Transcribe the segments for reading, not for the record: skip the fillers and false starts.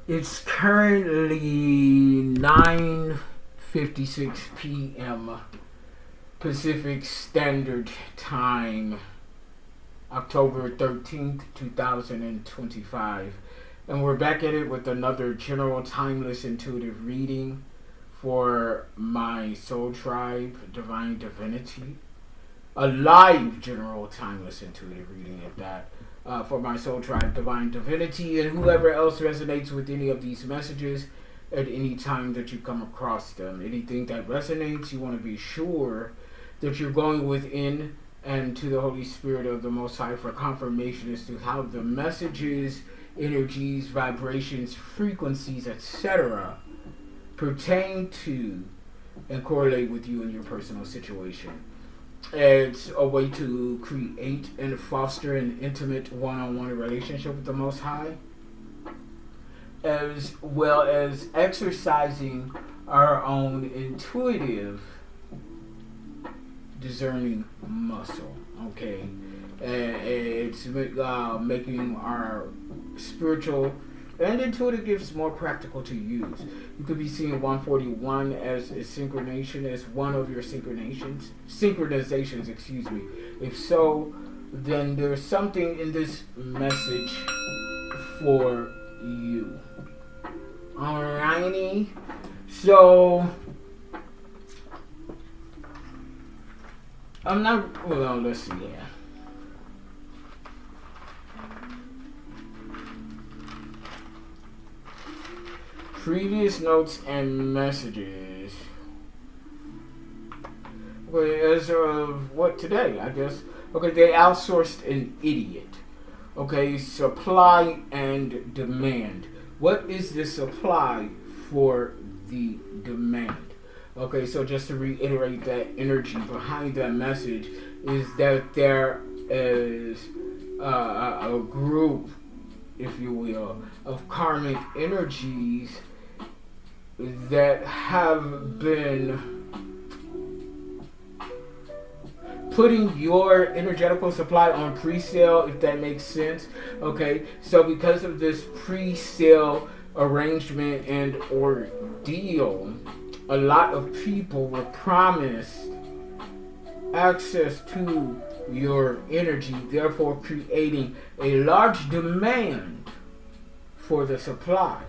It's currently 9:56 p.m. Pacific Standard Time, October 13th, 2025. And we're back at it with another general timeless intuitive reading for my soul tribe, Divine Divinity. A live general timeless intuitive reading at that. For my soul tribe, Divine Divinity, and whoever else resonates with any of these messages at any time that you come across them. Anything that resonates, you want to be sure that you're going within and to the Holy Spirit of the Most High for confirmation as to how the messages, energies, vibrations, frequencies, etc. pertain to and correlate with you and your personal situation. It's a way to create and foster an intimate one-on-one relationship with the Most High, as well as exercising our own intuitive discerning muscle. Okay, and it's making our spiritual and intuitive gifts more practical to use. You could be seeing 141 as a synchronization, as one of your synchronizations, excuse me. If so, then there's something in this message for you. Alrighty. So, let's see here. Previous notes and messages. Okay, as of what today, I guess. Okay, they outsourced an idiot. Okay, supply and demand. What is the supply for the demand? Okay, so just to reiterate, that energy behind that message is that there is a group, if you will, of karmic energies that have been putting your energetical supply on pre-sale, if that makes sense. Okay, so because of this pre-sale arrangement and ordeal, a lot of people were promised access to your energy, therefore creating a large demand for the supply.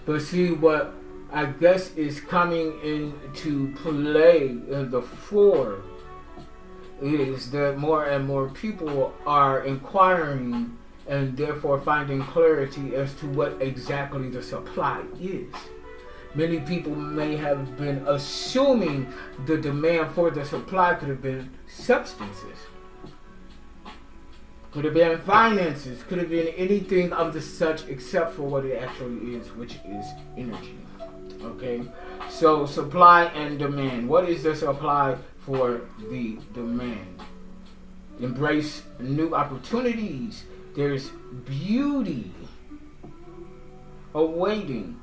But see, what I guess is coming into play in the fore is that more and more people are inquiring and therefore finding clarity as to what exactly the supply is. Many people may have been assuming the demand for the supply could have been substances, could have been finances, could have been anything of the such except for what it actually is, which is energy. Okay, so supply and demand. What is the supply for the demand? Embrace new opportunities. There's beauty awaiting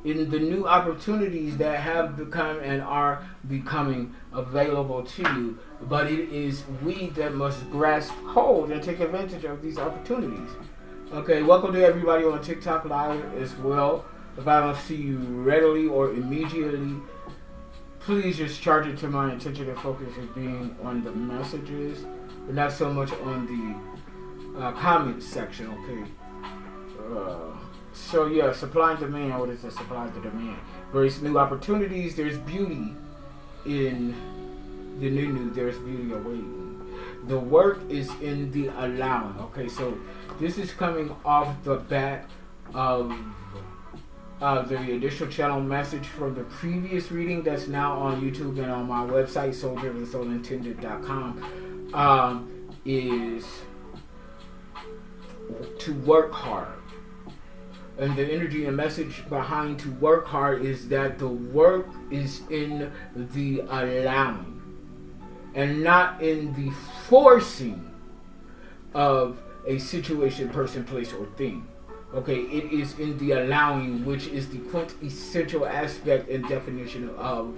in the new opportunities that have become and are becoming available to you. But it is we that must grasp hold and take advantage of these opportunities. Okay, welcome to everybody on TikTok Live as well. If I don't see you readily or immediately, please just charge it to my attention and focus as being on the messages and not so much on the comments section, okay? So yeah, supply and demand. What is the supply and the demand? Various new opportunities. There's beauty in the new. There's beauty awaiting. The work is in the allowing. Okay, so this is coming off the back of the initial channel message from the previous reading that's now on YouTube and on my website, souldiversoulintended.com, is to work hard. And the energy and message behind to work hard is that the work is in the allowing and not in the forcing of a situation, person, place, or thing. Okay, it is in the allowing, which is the quintessential aspect and definition of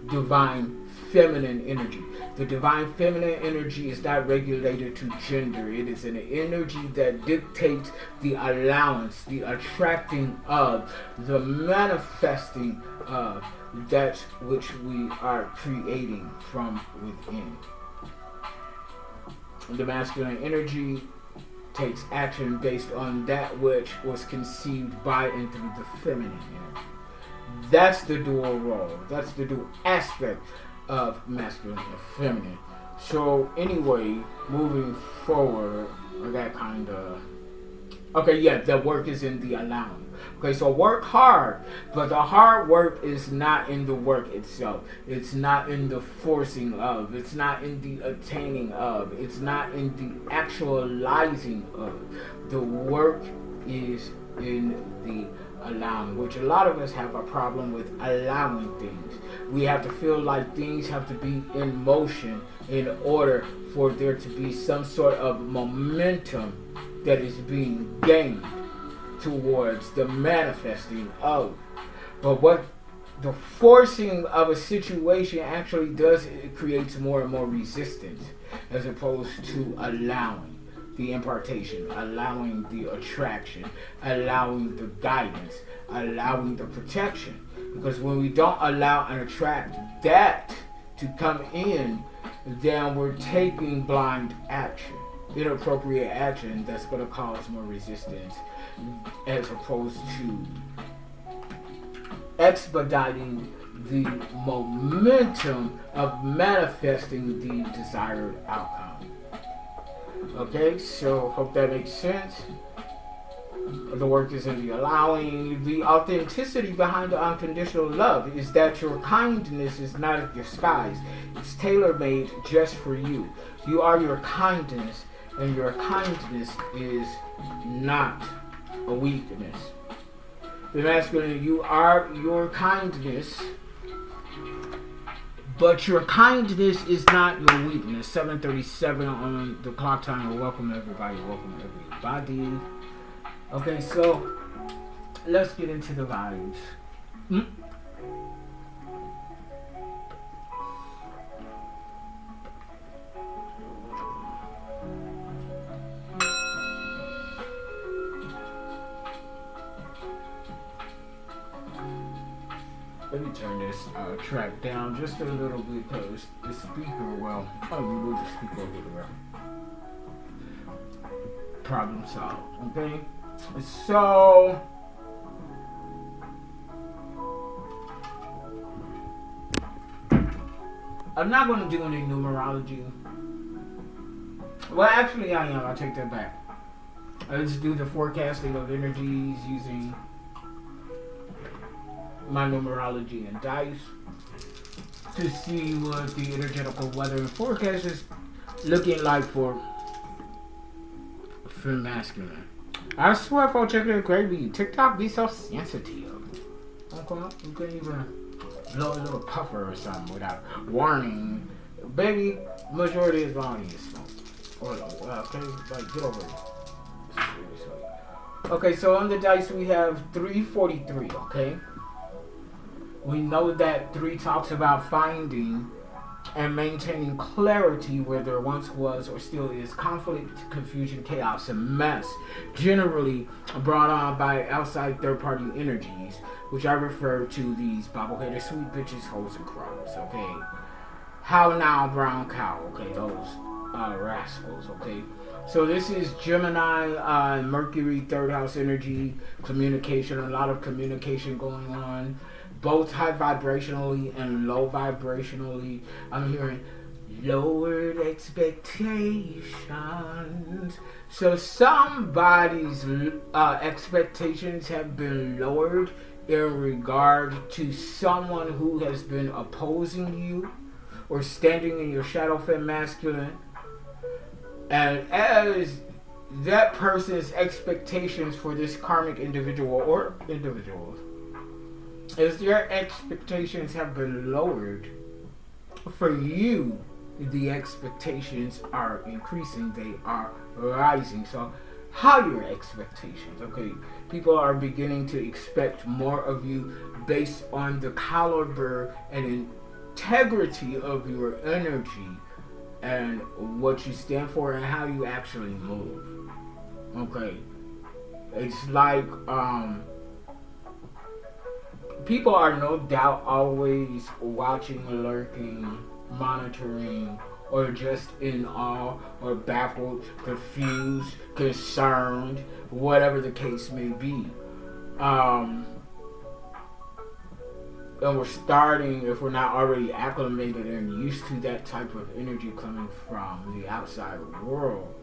divine feminine energy. The divine feminine energy is not regulated to gender. It is an energy that dictates the allowance, the attracting of, the manifesting of that which we are creating from within. The masculine energy takes action based on that which was conceived by and through the feminine energy. That's the dual role. That's the dual aspect of masculine and feminine. So anyway, moving forward, that kind of... Okay, yeah, the work is in the allowing. Okay, so work hard, but the hard work is not in the work itself. It's not in the forcing of. It's not in the attaining of. It's not in the actualizing of. The work is in the allowing, which a lot of us have a problem with allowing things. We have to feel like things have to be in motion in order for there to be some sort of momentum that is being gained towards the manifesting of. But what the forcing of a situation actually does, it creates more and more resistance, as opposed to allowing the impartation, allowing the attraction, allowing the guidance, allowing the protection. Because when we don't allow and attract that to come in, then we're taking blind action, inappropriate action that's going to cause more resistance, as opposed to expediting the momentum of manifesting the desired outcome. Okay, so hope that makes sense. The work is in the allowing. The authenticity behind the unconditional love is that your kindness is not a disguise. It's tailor-made just for you. You are your kindness, and your kindness is not a weakness. The masculine, you are your kindness, but your kindness is not your weakness. 7:37 on the clock timer. Welcome everybody. Welcome everybody. Okay, so let's get into the vibes. Let me turn this track down just a little bit because the speaker, well, I'll remove the speaker over there. Problem solved, okay? So, I'm not going to do any numerology. Well, actually I am. I'll take that back. Let's do the forecasting of energies using my numerology and dice to see what the energetical weather and forecast is looking like for masculine. I swear, folks, check it crazy. TikTok be so sensitive. You couldn't even blow a little puffer or something without warning. Baby, majority is volume is smoke. Okay, like get over it. Okay, so on the dice we have 343. Okay. We know that 3 talks about finding and maintaining clarity where there once was or still is conflict, confusion, chaos, and mess, generally brought on by outside third-party energies, which I refer to these bobbleheaded sweet bitches, hoes, and crows, okay? How now, brown cow, okay? Those rascals, okay? So this is Gemini, Mercury, third house energy, communication, a lot of communication going on. Both high vibrationally and low vibrationally. I'm hearing lowered expectations. So somebody's expectations have been lowered in regard to someone who has been opposing you or standing in your shadow fem masculine. And as that person's expectations for this karmic individual or individuals, as their expectations have been lowered, for you, the expectations are increasing, they are rising. So, higher expectations, okay? People are beginning to expect more of you based on the caliber and integrity of your energy and what you stand for and how you actually move. Okay. It's like people are no doubt always watching, lurking, monitoring, or just in awe or baffled, confused, concerned, whatever the case may be. And we're starting, if we're not already acclimated and used to that type of energy coming from the outside world,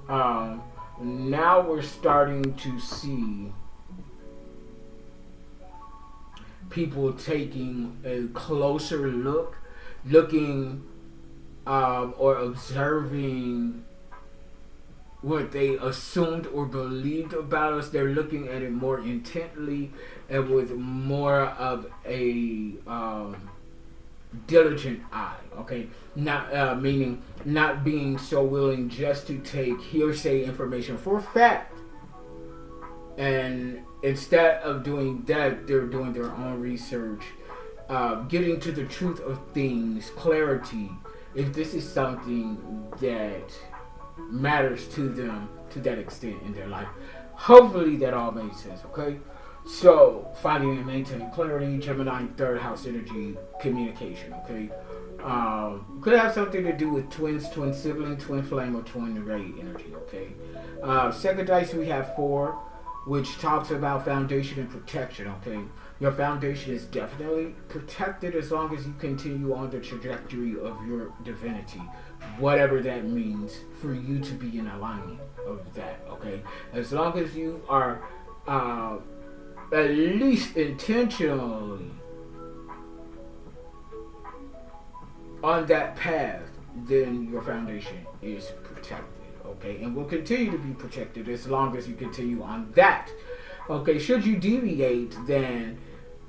now we're starting to see people taking a closer look, looking or observing what they assumed or believed about us. They're looking at it more intently and with more of a diligent eye. Okay, not meaning not being so willing just to take hearsay information for fact, and instead of doing that, they're doing their own research, getting to the truth of things, clarity. If this is something that matters to them to that extent in their life, hopefully that all makes sense. Okay, so finding and maintaining clarity, Gemini, third house energy, communication. Okay, could have something to do with twins, twin sibling, twin flame, or twin ray energy. Okay, second dice we have 4, which talks about foundation and protection. Okay, your foundation is definitely protected as long as you continue on the trajectory of your divinity, whatever that means for you to be in alignment of that. Okay, as long as you are at least intentionally on that path, then your foundation is protected. Okay, and will continue to be protected as long as you continue on that. Okay, should you deviate, then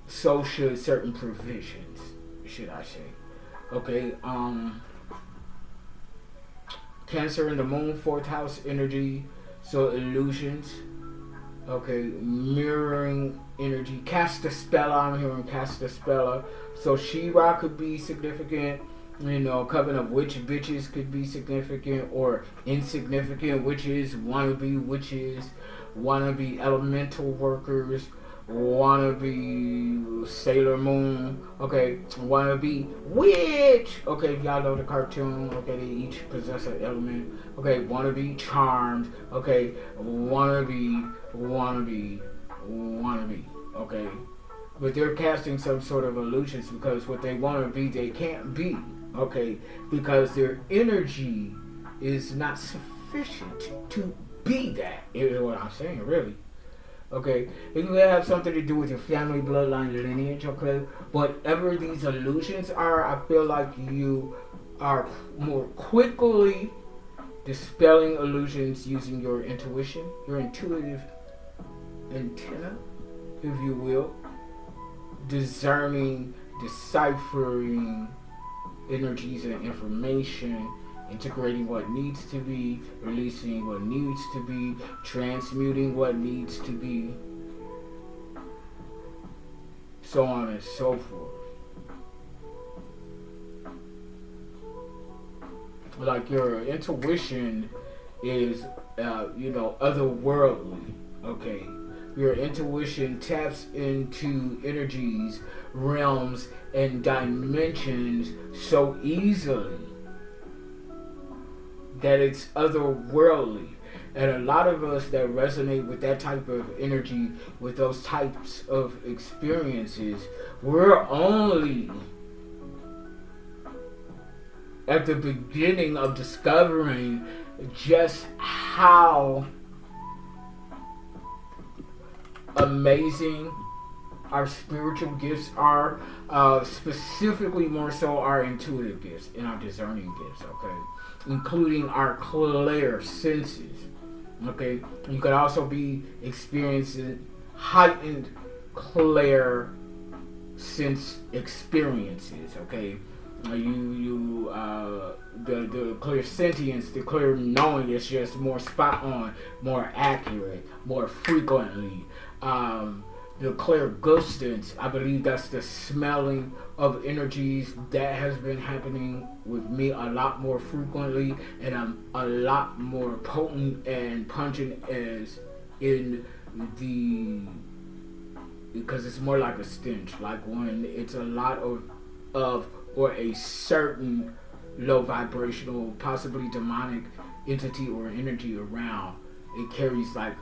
so should certain provisions, should I say. Okay, Cancer in the moon, 4th house energy, so illusions. Okay, mirroring energy, cast a spell. I'm hearing cast a spell. So She-Ra could be significant. You know, coven of witch bitches could be significant or insignificant. Witches, wannabe elemental workers, wannabe Sailor Moon. Okay, wannabe witch. Okay, y'all know the cartoon. Okay, they each possess an element. Okay, wannabe charmed. Okay, wannabe. Okay, but they're casting some sort of illusions because what they want to be, they can't be. Okay, because their energy is not sufficient to be that, is what I'm saying, really. Okay, it could have something to do with your family bloodline lineage. Okay, whatever these illusions are, I feel like you are more quickly dispelling illusions using your intuition, your intuitive antenna, if you will, discerning, deciphering energies and information, integrating what needs to be, releasing what needs to be, transmuting what needs to be, so on and so forth. Like your intuition is, otherworldly. Okay, your intuition taps into energies, realms, and dimensions so easily that it's otherworldly. And a lot of us that resonate with that type of energy, with those types of experiences, we're only at the beginning of discovering just how amazing our spiritual gifts are, specifically more so our intuitive gifts and our discerning gifts, okay? Including our clair senses, okay? You could also be experiencing heightened clair sense experiences, okay? The clairsentience, the clear knowing is just more spot on, more accurate, more frequently. the clairgustance, I believe that's the smelling of energies that has been happening with me a lot more frequently, and I'm a lot more potent and pungent as in the, because it's more like a stench, like when it's a lot of or a certain low vibrational, possibly demonic entity or energy around, it carries like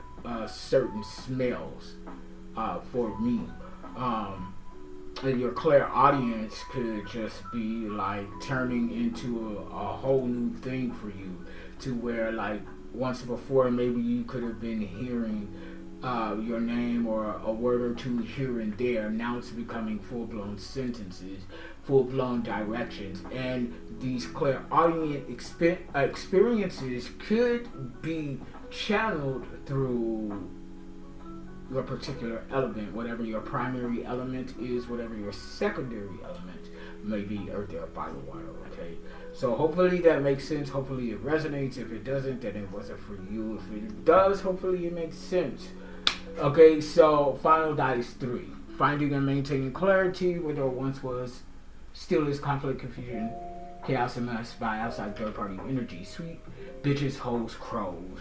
certain smells for me. And your clairaudience could just be like turning into a whole new thing for you, to where like once before maybe you could have been hearing your name or a word or two here and there. Now it's becoming full-blown sentences, full-blown directions, and these clairaudient experiences could be channeled through your particular element, whatever your primary element is, whatever your secondary element may be, earth, air, fire, water, okay? So hopefully that makes sense. Hopefully it resonates. If it doesn't, then it wasn't for you. If it does, hopefully it makes sense. Okay, so final dice 3. Finding and maintaining clarity where there once was, still is conflict, confusion, chaos, and mess by outside third-party energy. Sweet bitches, hoes, crows,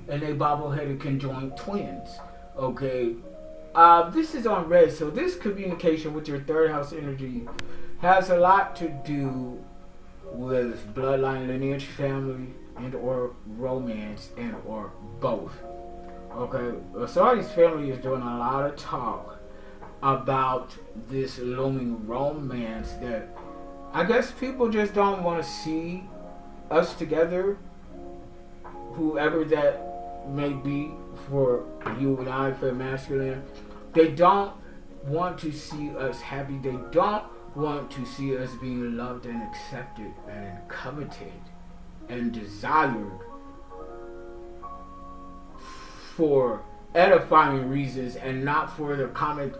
and they bobble-headed conjoined twins. Okay, this is on red, so this communication with your third house energy has a lot to do with bloodline, lineage, family, and or romance, and or both. Okay, somebody's family is doing a lot of talk about this looming romance that I guess people just don't want to see us together, whoever that may be for you and I, for masculine. They don't want to see us happy. They don't want to see us being loved and accepted and coveted and desired for edifying reasons, and not for the common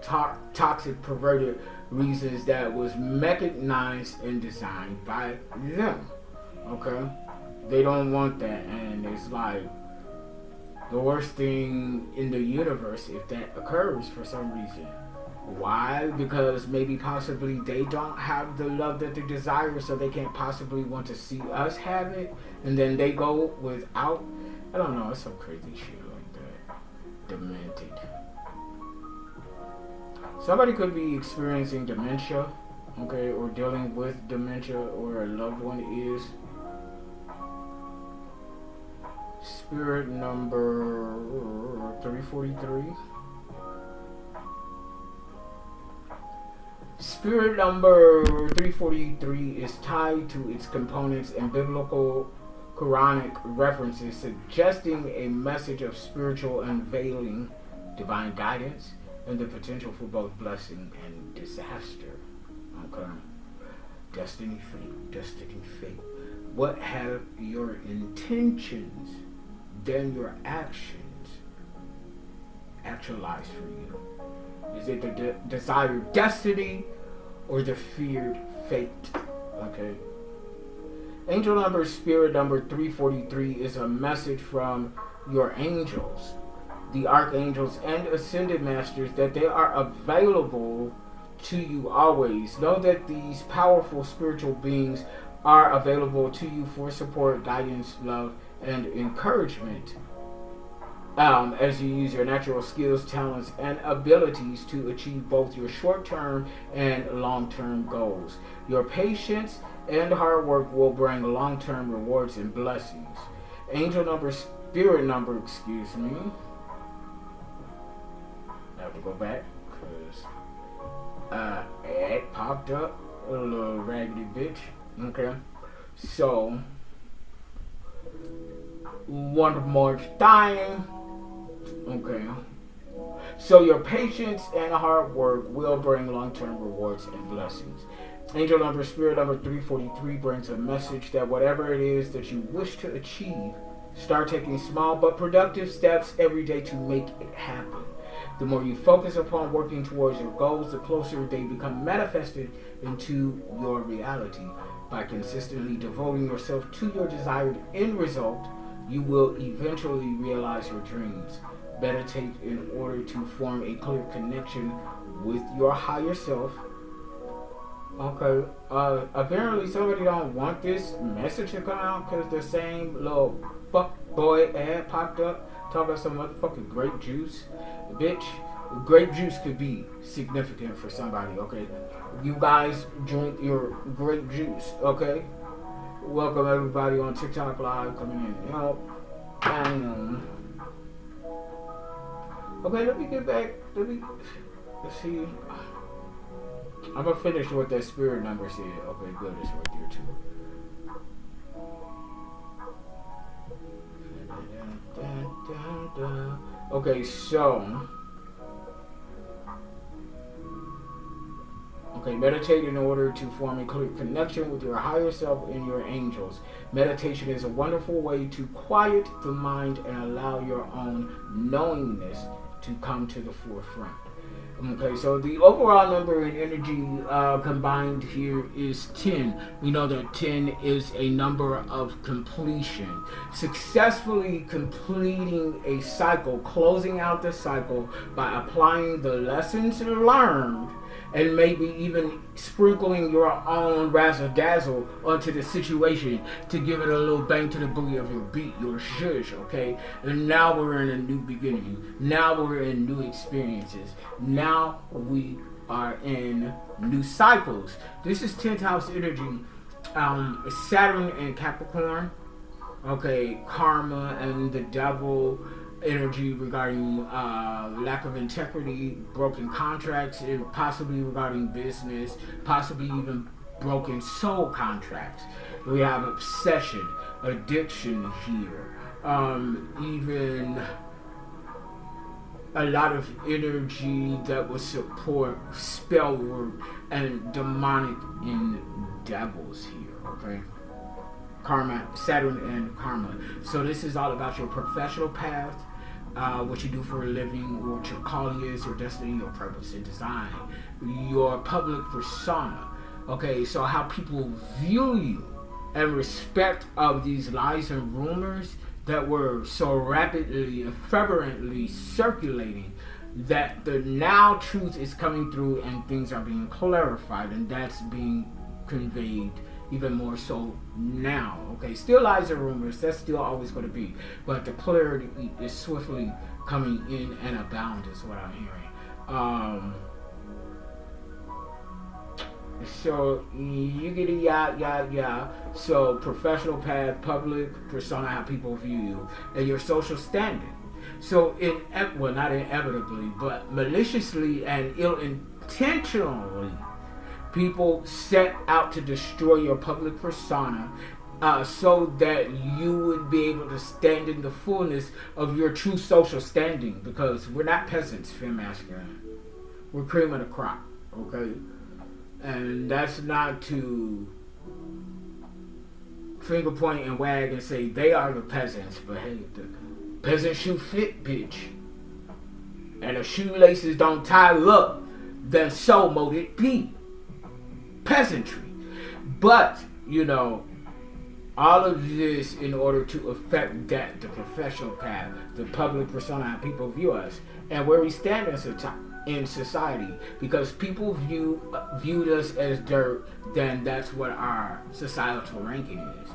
toxic, perverted reasons that was mechanized and designed by them. Okay? They don't want that, and it's like the worst thing in the universe if that occurs for some reason. Why? Because maybe possibly they don't have the love that they desire, so they can't possibly want to see us have it, and then they go without. I don't know, it's some crazy shit like that. Demented. Somebody could be experiencing dementia, okay, or dealing with dementia, or a loved one is. Spirit number 343. Spirit number 343 is tied to its components and biblical Quranic references, suggesting a message of spiritual unveiling, divine guidance, and the potential for both blessing and disaster. Okay. Destiny, fate. What have your intentions, then your actions, actualized for you? Is it the desired destiny or the feared fate? Okay. Angel number, spirit number 343 is a message from your angels, the archangels and ascended masters, that they are available to you always. Know that these powerful spiritual beings are available to you for support, guidance, love, and encouragement, as you use your natural skills, talents, and abilities to achieve both your short-term and long-term goals. Your patience and hard work will bring long-term rewards and blessings. Angel number, spirit number, excuse me. I have to go back because it popped up, a little raggedy bitch. Okay, so one more time. Okay, so your patience and hard work will bring long-term rewards and blessings. Angel number, spirit number 343 brings a message that whatever it is that you wish to achieve, start taking small but productive steps every day to make it happen. The more you focus upon working towards your goals, the closer they become manifested into your reality. By consistently devoting yourself to your desired end result, You will eventually realize your dreams. Meditate in order to form a clear connection with your higher self. Okay, apparently somebody don't want this message to come out because the same little fuck boy ad popped up talking about some motherfucking grape juice. Bitch, grape juice could be significant for somebody, okay? You guys drink your grape juice, okay? Welcome everybody on TikTok Live coming in. Okay, let me get back. Let's see. I'm gonna finish what that spirit number said. Okay, good. It's right there too. Okay, so. Okay, meditate in order to form a clear connection with your higher self and your angels. Meditation is a wonderful way to quiet the mind and allow your own knowingness to come to the forefront. Okay, so the overall number in energy combined here is 10. We know that 10 is a number of completion. Successfully completing a cycle, closing out the cycle by applying the lessons learned and maybe even sprinkling your own razzle dazzle onto the situation to give it a little bang to the booty of your beat, your shush, okay? And now we're in a new beginning. Now we're in new experiences. Now we are in new cycles. This is 10th house energy. Saturn and Capricorn, okay, karma and the devil energy regarding lack of integrity, broken contracts, and possibly regarding business, possibly even broken soul contracts. We have obsession, addiction here, even a lot of energy that would support spell work and demonic in devils here, okay? Karma, Saturn and karma. So this is all about your professional path, what you do for a living, what your calling is, your destiny, your purpose and design, your public persona. Okay, so how people view you and respect of these lies and rumors that were so rapidly and fervently circulating, that the now truth is coming through and things are being clarified, and that's being conveyed even more so now. Okay, still lies and rumors, that's still always going to be, but the clarity is swiftly coming in and abound is what I'm hearing. So you get a so professional path, public persona, how people view you, and your social standing. So not inevitably, but maliciously and ill-intentionally, people set out to destroy your public persona so that you would be able to stand in the fullness of your true social standing, because we're not peasants, femme masculine. We're cream of the crop, okay? And that's not to finger point and wag and say they are the peasants, but hey, the peasant shoe fit, bitch, and the shoelaces don't tie up, then so mote it be. Peasantry. But, you know, all of this in order to affect that, the professional path, the public persona, how people view us, and where we stand in society, because people viewed us as dirt, then that's what our societal ranking is.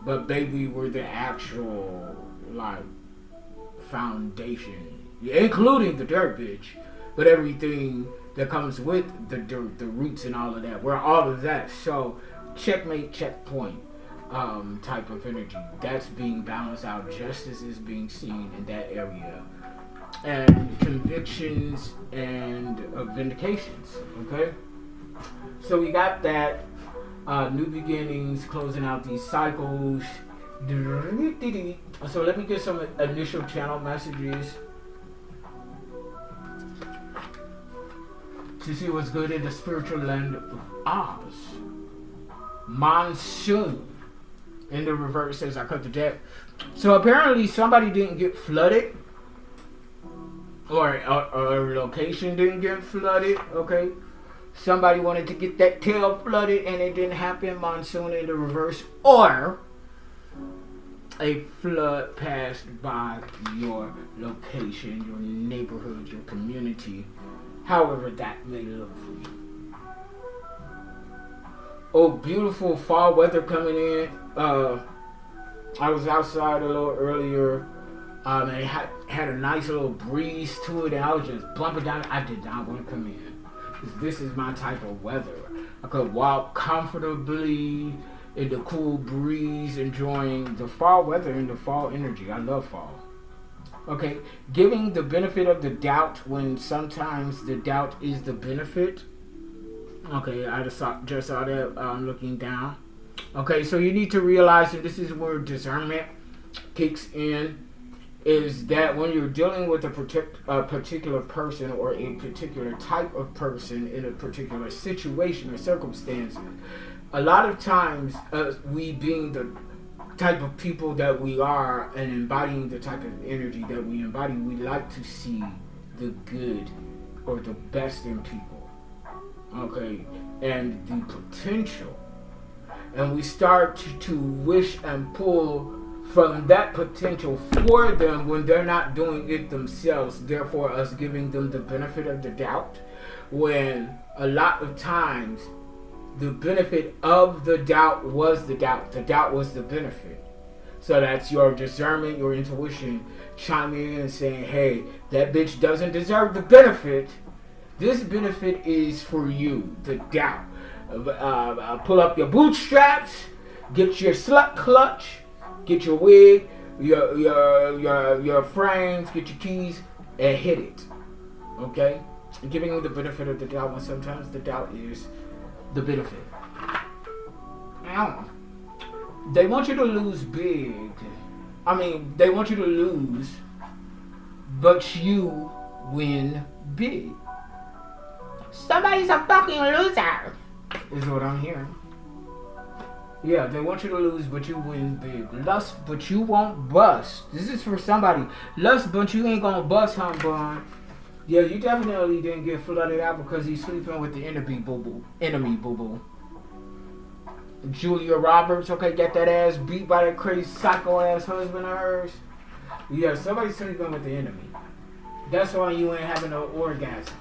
But baby, we're the actual like foundation, including the dirt, bitch, but everything that comes with the dirt, the roots and all of that. We're all of that. So checkmate, checkpoint type of energy. That's being balanced out. Justice is being seen in that area. And convictions and vindications. Okay? So we got that. New beginnings, closing out these cycles. So let me get some initial channel messages to see what's good in the spiritual land of Oz. Monsoon. In the reverse says I cut the deck. So apparently somebody didn't get flooded, or a location didn't get flooded, okay? Somebody wanted to get that tail flooded and it didn't happen. Monsoon in the reverse. Or a flood passed by your location, your neighborhood, your community, however that may look for you. Oh, beautiful fall weather coming in. I was outside a little earlier, and it had a nice little breeze to it, and I was just bumping down. I did not want to come in, because this is my type of weather. I could walk comfortably in the cool breeze, enjoying the fall weather and the fall energy. I love fall. Okay, giving the benefit of the doubt when sometimes the doubt is the benefit. Okay, I just saw that looking down. Okay, so you need to realize that this is where discernment kicks in, is that when you're dealing with a particular person or a particular type of person in a particular situation or circumstance, a lot of times, we being the type of people that we are and embodying the type of energy that we embody, we like to see the good or the best in people. Okay, and the potential. And we start to wish and pull from that potential for them when they're not doing it themselves. Therefore, us giving them the benefit of the doubt, when a lot of times the benefit of the doubt was the doubt. The doubt was the benefit. So that's your discernment, your intuition chiming in and saying, hey, that bitch doesn't deserve the benefit. This benefit is for you, the doubt. Pull up your bootstraps, get your slut clutch, get your wig, your frames, get your keys, and hit it. Okay? Giving you the benefit of the doubt when sometimes the doubt is the benefit. Now, they want you to lose big. I mean, they want you to lose, but you win big. Somebody's a fucking loser, is what I'm hearing. Yeah, they want you to lose, but you win big. Lust, but you won't bust. This is for somebody. Lust, but you ain't gonna bust, huh, bun? Yeah, you definitely didn't get flooded out because he's sleeping with the enemy, boo-boo. Julia Roberts, okay, get that ass beat by that crazy psycho-ass husband of hers. Yeah, somebody's sleeping with the enemy. That's why you ain't having no orgasms.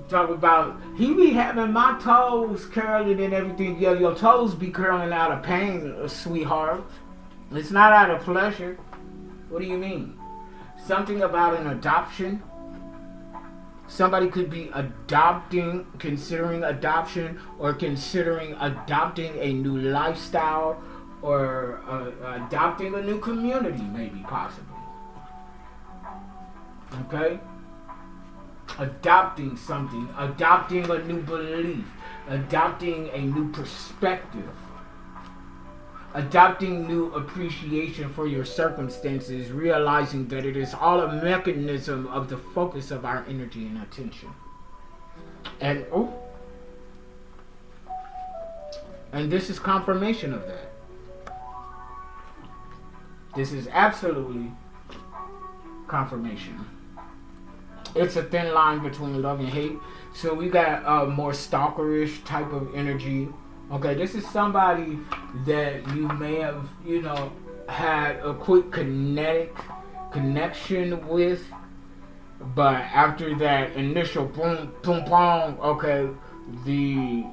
Talk about, he be having my toes curling and everything. Yeah, your toes be curling out of pain, sweetheart. It's not out of pleasure. What do you mean? Something about an adoption. Somebody could be considering adoption, or considering adopting a new lifestyle, or adopting a new community, maybe, possibly. Okay? Adopting something, adopting a new belief, adopting a new perspective, adopting new appreciation for your circumstances, realizing that it is all a mechanism of the focus of our energy and attention. And this is confirmation of that. This is absolutely confirmation. It's a thin line between love and hate. So we got a more stalkerish type of energy. Okay, this is somebody that you may have, had a quick connection with. But after that initial boom, boom, boom, okay, the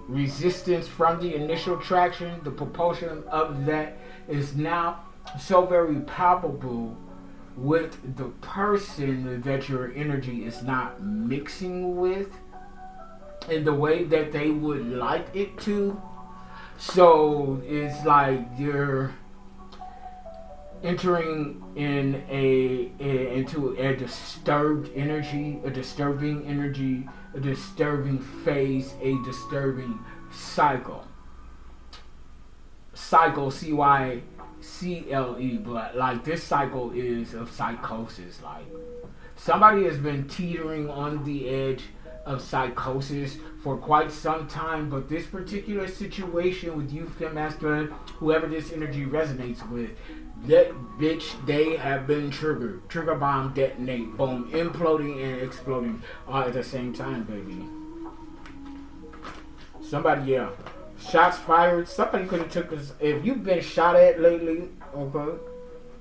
resistance from the initial traction, the propulsion of that is now so very palpable with the person that your energy is not mixing with in the way that they would like it to. So it's like you're entering into a disturbed energy, a disturbing energy, a disturbing phase, a disturbing cycle. Cycle, CYCLE, but like this cycle is of psychosis. Like somebody has been teetering on the edge of psychosis for quite some time, but this particular situation with you, fem, masculine, whoever this energy resonates with, that bitch, they have been triggered. Trigger bomb detonate, boom, imploding and exploding all at the same time, baby. Shots fired. Somebody could have took us. If you've been shot at lately, okay,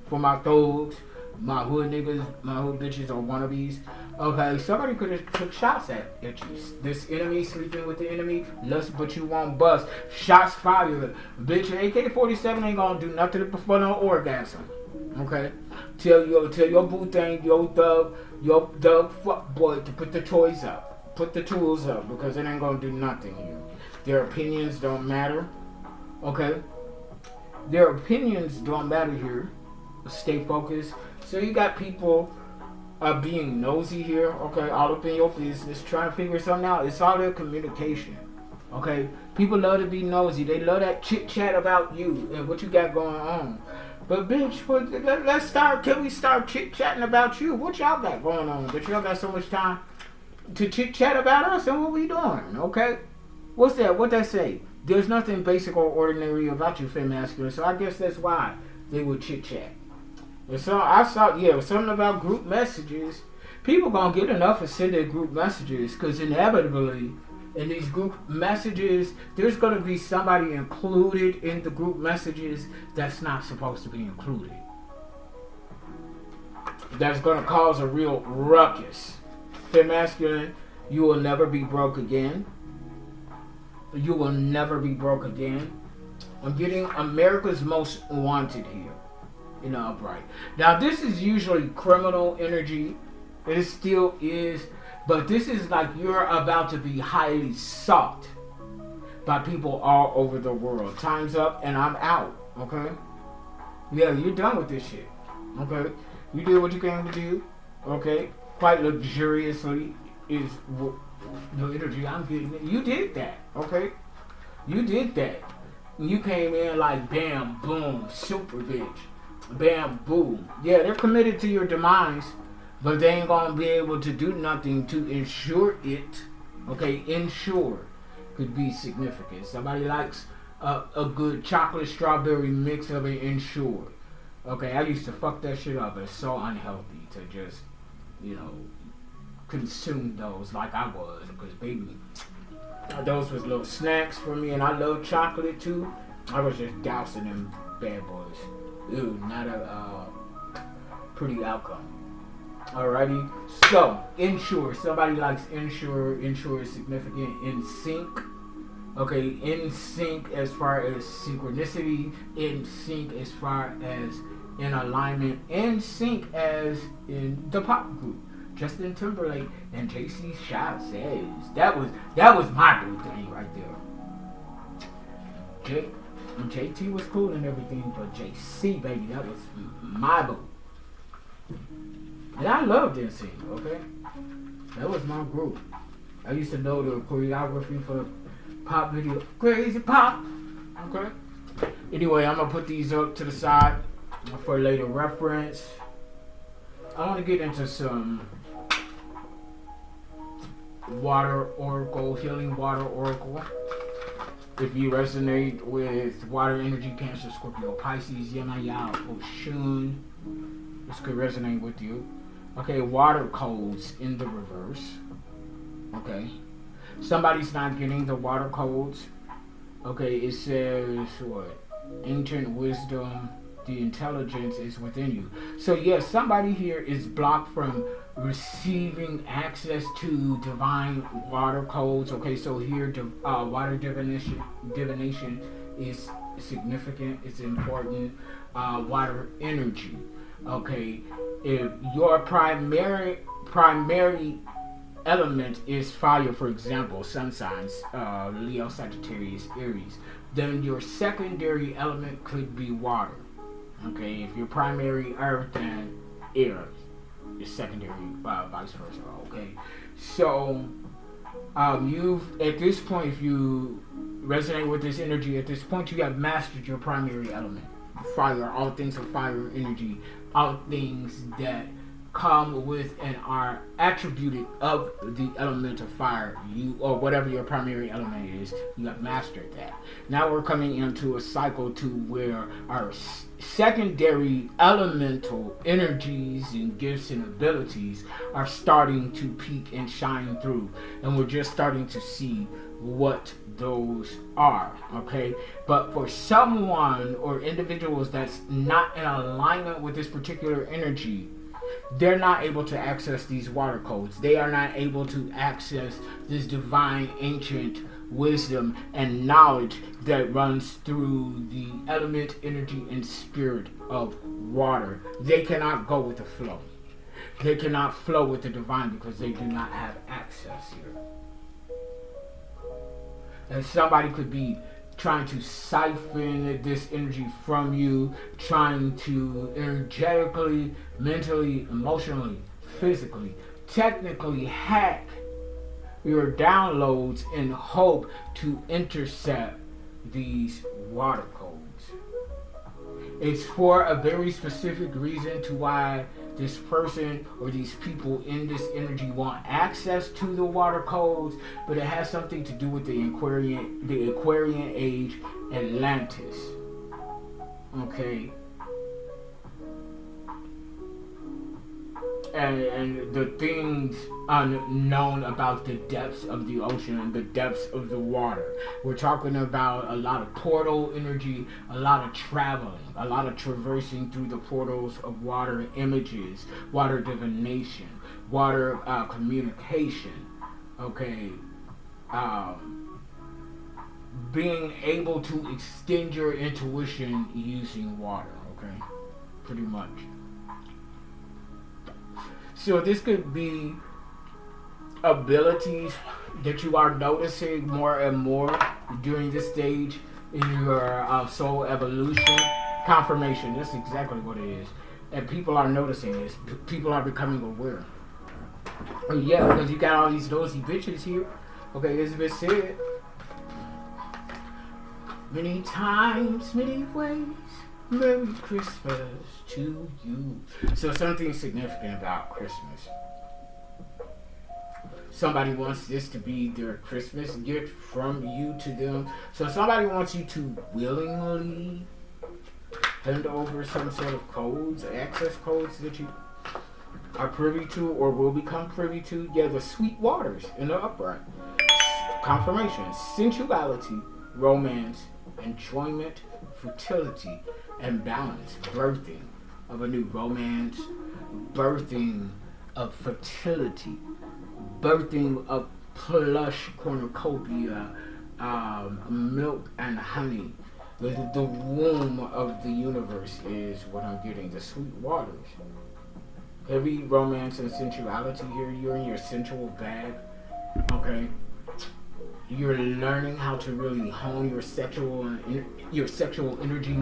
for my thugs, my hood niggas, my hood bitches, or wannabes, okay, somebody could have took shots at you. This enemy sleeping with the enemy, lust but you won't bust. Shots fired. Bitch, AK-47 ain't gonna do nothing before no orgasm. Okay? Tell your boo thing, your thug fuck boy to put the toys up. Put the tools up because it ain't gonna do nothing here. Their opinions don't matter. Okay? Their opinions don't matter here. Stay focused. So you got people being nosy here, okay, all up in your business, trying to figure something out. It's all their communication. Okay? People love to be nosy. They love that chit chat about you and what you got going on. But bitch, let's start. Can we start chit chatting about you? What y'all got going on? But y'all got so much time to chit chat about us and what we doing, okay? What's that? What that say? There's nothing basic or ordinary about you, femme masculine. So I guess that's why they would chit chat. And so I saw, something about group messages. People gonna get enough of sending group messages because inevitably in these group messages, there's gonna be somebody included in the group messages that's not supposed to be included. That's gonna cause a real ruckus. Femme masculine, you will never be broke again. You will never be broke again. I'm getting America's Most Wanted here in the upright. Now, this is usually criminal energy. It still is. But this is like you're about to be highly sought by people all over the world. Time's up and I'm out. Okay? Yeah, you're done with this shit. Okay? You did what you came to do. Okay? Quite luxuriously is the energy I'm getting. You did that. Okay? You did that. You came in like bam, boom, super bitch. Bam, boom. Yeah, they're committed to your demise, but they ain't gonna be able to do nothing to ensure it. Okay, ensure could be significant. Somebody likes a good chocolate strawberry mix of an ensure. Okay, I used to fuck that shit up. It's so unhealthy to just, consume those like I was, because baby, those was little snacks for me, and I love chocolate too. I was just dousing them bad boys. Ew, not a pretty outcome. Alrighty, so ensure. Somebody likes ensure. Ensure is significant. In sync. Okay, in sync as far as synchronicity. In sync as far as in alignment. In sync as in the pop group. Justin Timberlake and JC Shot says that was my boo thing right there. JT was cool and everything, but JC, baby, that was my boo. And I loved NSYNC, okay? That was my group. I used to know the choreography for pop video. Crazy pop, okay? Anyway, I'm going to put these up to the side for later reference. I want to get into some water oracle, healing water oracle. If you resonate with water energy, Cancer, Scorpio, Pisces, Yemaya, Oshun, this could resonate with you. Okay, water codes in the reverse. Okay. Somebody's not getting the water codes. Okay, it says what? Ancient wisdom, the intelligence is within you. So yes, somebody here is blocked from receiving access to divine water codes. Okay, so here water divination is significant, it's important. Water energy. Okay, if your primary element is fire, for example, sun signs, Leo, Sagittarius, Aries, then your secondary element could be water. Okay, if your primary earth, then air is secondary, vice versa. Okay, so you've at this point, if you resonate with this energy, at this point you have mastered your primary element, fire. All things of fire energy, all things that come with and are attributed of the element of fire, you or whatever your primary element is, you have mastered that. Now we're coming into a cycle to where our secondary elemental energies and gifts and abilities are starting to peak and shine through, and we're just starting to see what those are, okay? But for someone or individuals that's not in alignment with this particular energy, they're not able to access these water codes. They are not able to access this divine ancient wisdom and knowledge that runs through the element, energy, and spirit of water. They cannot go with the flow. They cannot flow with the divine because they do not have access here. And somebody could be trying to siphon this energy from you, trying to energetically, mentally, emotionally, physically, technically hack your downloads in hope to intercept these water codes. It's for a very specific reason to why this person or these people in this energy want access to the water codes, but it has something to do with the Aquarian age, Atlantis. Okay. And the things unknown about the depths of the ocean and the depths of the water. We're talking about a lot of portal energy, a lot of traveling, a lot of traversing through the portals of water images, water divination, water communication, okay? Being able to extend your intuition using water, okay? Pretty much. So this could be abilities that you are noticing more and more during this stage in your soul evolution. Confirmation, that's exactly what it is. And people are noticing this. People are becoming aware. Yeah, because you got all these nosy bitches here. Okay, Elizabeth said, many times, many ways, Merry Christmas to you. So something significant about Christmas. Somebody wants this to be their Christmas gift from you to them. So somebody wants you to willingly hand over some sort of codes, access codes that you are privy to or will become privy to. Yeah, the sweet waters in the upright. Confirmation, sensuality, romance, enjoyment, fertility, and balance, birthing of a new romance, birthing of fertility, birthing of plush cornucopia, milk and honey. The womb of the universe is what I'm getting, the sweet waters. Heavy romance and sensuality here. You're in your sensual bag, okay? You're learning how to really hone your sexual energy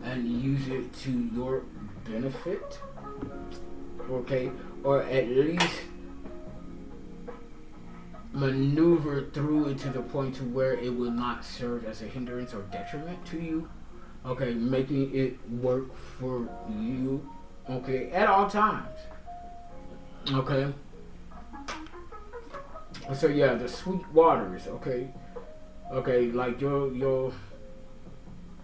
and use it to your benefit, okay? Or at least maneuver through it to the point to where it will not serve as a hindrance or detriment to you, okay? Making it work for you, okay, at all times, okay? So yeah, the sweet waters, okay? Okay, like your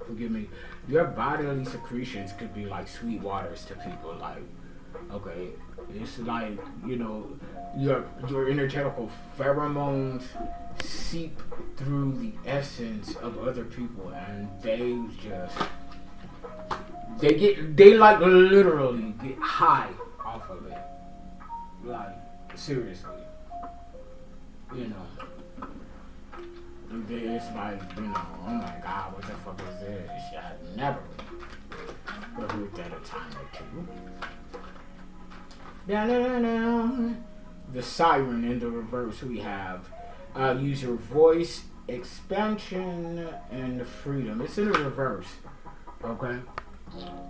forgive me, your bodily secretions could be like sweet waters to people, like, okay, it's like, you know, your energetical pheromones seep through the essence of other people, and they like literally get high off of it, like seriously, you know. It's like, you know, oh my God, what the fuck is this? I never heard that a time or two. Down. The siren in the reverse, we have use your voice, expansion, and freedom. It's in the reverse, okay?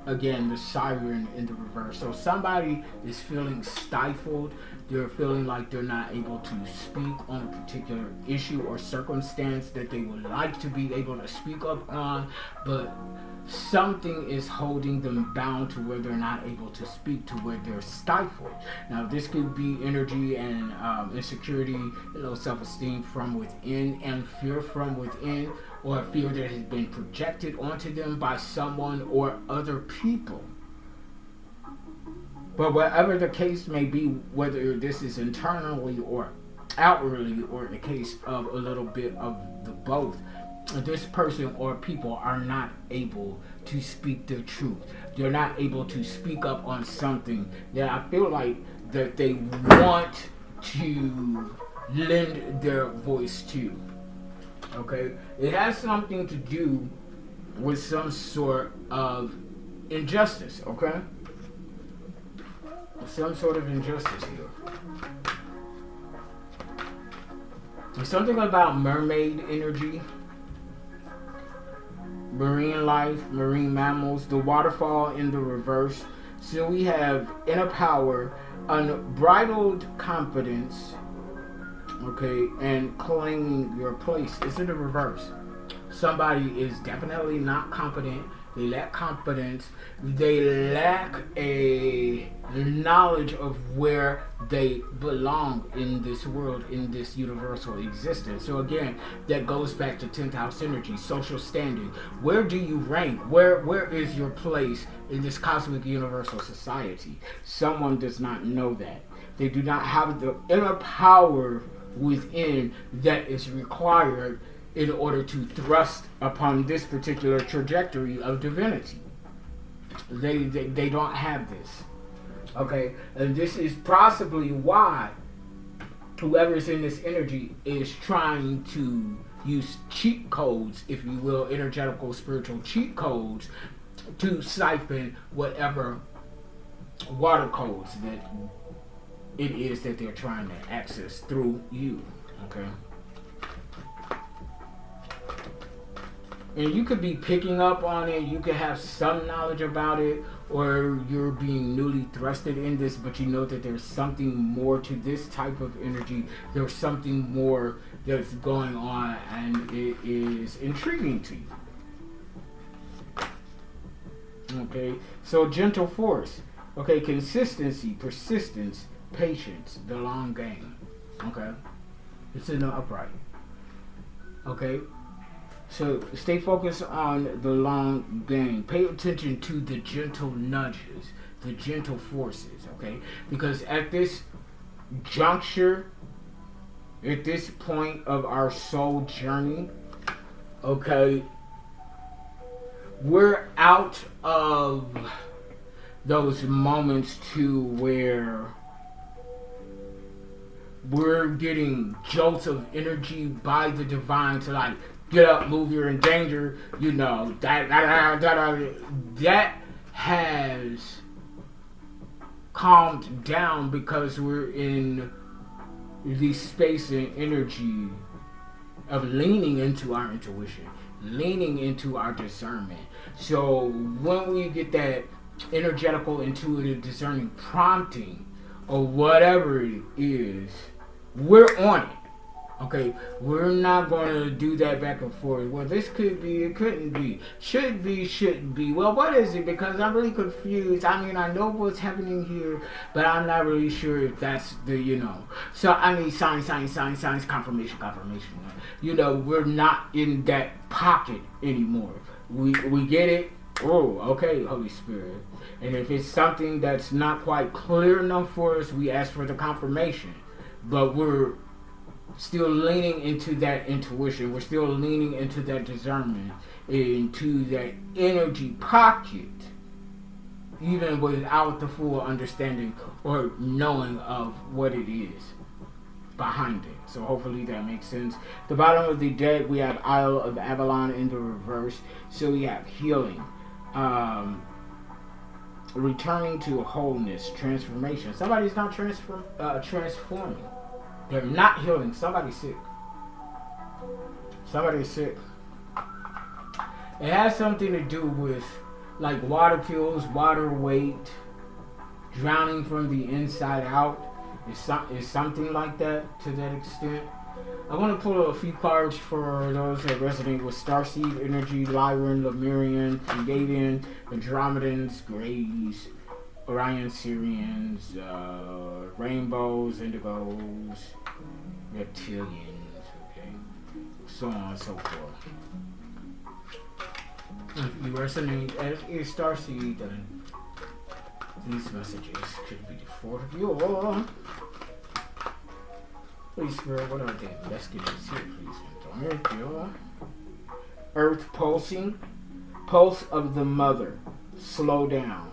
Again, the siren in the reverse. So somebody is feeling stifled. They're feeling like they're not able to speak on a particular issue or circumstance that they would like to be able to speak up on, but something is holding them bound to where they're not able to speak, to where they're stifled. Now, this could be energy and insecurity, self-esteem from within and fear from within, or fear that has been projected onto them by someone or other people. But whatever the case may be, whether this is internally or outwardly, or in the case of a little bit of the both, this person or people are not able to speak the truth. They're not able to speak up on something that I feel like that they want to lend their voice to. Okay? It has something to do with some sort of injustice, okay? Some sort of injustice here. There's something about mermaid energy, marine life, marine mammals, the waterfall in the reverse. So we have inner power, unbridled confidence, okay, and claiming your place. It's in the reverse. Somebody is definitely not confident. They lack confidence. They lack a knowledge of where they belong in this world, in this universal existence. So again, that goes back to 10th house energy, social standing. Where do you rank? Where is your place in this cosmic universal society? Someone does not know that. They do not have the inner power within that is required in order to thrust upon this particular trajectory of divinity. They don't have this. Okay? And this is possibly why whoever's in this energy is trying to use cheat codes, if you will, energetical, spiritual cheat codes, to siphon whatever water codes that it is that they're trying to access through you. Okay? And you could be picking up on it, you could have some knowledge about it, or you're being newly thrusted in this, but you know that there's something more to this type of energy. There's something more that's going on, and it is intriguing to you. Okay, so gentle force. Okay, consistency, persistence, patience, the long game. Okay, it's in the upright. Okay. So stay focused on the long game. Pay attention to the gentle nudges, the gentle forces, okay? Because at this juncture, at this point of our soul journey, okay, we're out of those moments to where we're getting jolts of energy by the divine to like, get up, move, you're in danger, you know, that has calmed down because we're in the space and energy of leaning into our intuition, leaning into our discernment. So when we get that energetical, intuitive, discerning prompting or whatever it is, we're on it. Okay, we're not going to do that back and forth. Well, this could be, it couldn't be. Should be, shouldn't be. Well, what is it? Because I'm really confused. I mean, I know what's happening here, but I'm not really sure if that's the, you know. So, I mean, signs, confirmation. You know, we're not in that pocket anymore. We get it. Oh, okay, Holy Spirit. And if it's something that's not quite clear enough for us, we ask for the confirmation. But we're still leaning into that intuition. We're still leaning into that discernment, into that energy pocket, even without the full understanding or knowing of what it is behind it. So hopefully that makes sense. The bottom of the deck, we have Isle of Avalon in the reverse. So we have healing, returning to wholeness, transformation. Somebody's not transforming. They're not healing. Somebody's sick. Somebody's sick. It has something to do with like water pills, water weight, drowning from the inside out. It's something like that to that extent. I want to pull a few cards for those that resonate with Starseed energy, Lyran, Lemurian, Pleiadian, Andromedans, Greys, Orion, Syrians, Rainbows, Indigos, Reptilians, okay, so on and so forth. If you resonate as a Starseed, then these messages could be for you. Please, Spirit, what are the investigators here, please? Thank you. Earth pulsing. Pulse of the mother. Slow down.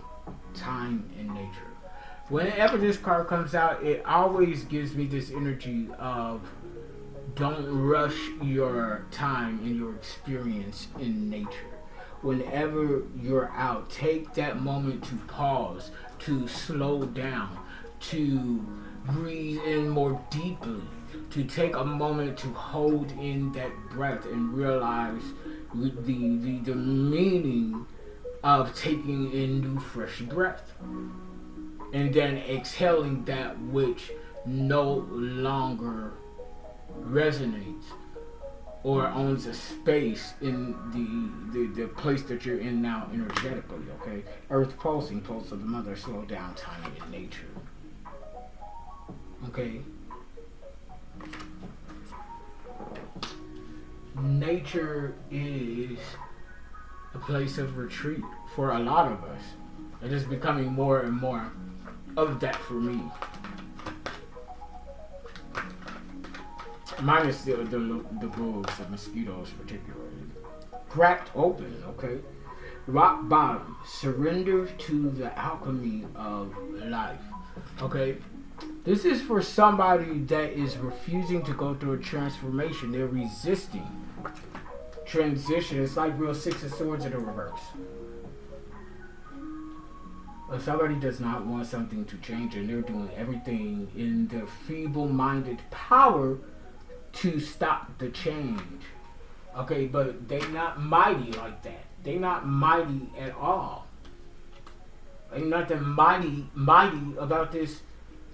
Time and nature. Whenever this card comes out, it always gives me this energy of don't rush your time and your experience in nature. Whenever you're out, take that moment to pause, to slow down, to breathe in more deeply, to take a moment to hold in that breath and realize the meaning of taking in new fresh breath. And then exhaling that which no longer resonates or owns a space in the place that you're in now energetically, okay? Earth pulsing, pulse of the mother, slow down, time in nature. Okay? Nature is a place of retreat for a lot of us. It is becoming more and more of that for me. Minus the bugs, the mosquitoes particularly. Cracked open, okay? Rock bottom. Surrender to the alchemy of life. Okay? This is for somebody that is refusing to go through a transformation. They're resisting transition. It's like real Six of Swords in the reverse. If somebody does not want something to change and they're doing everything in their feeble-minded power to stop the change. Okay, but they're not mighty like that. They're not mighty at all. Ain't nothing mighty about this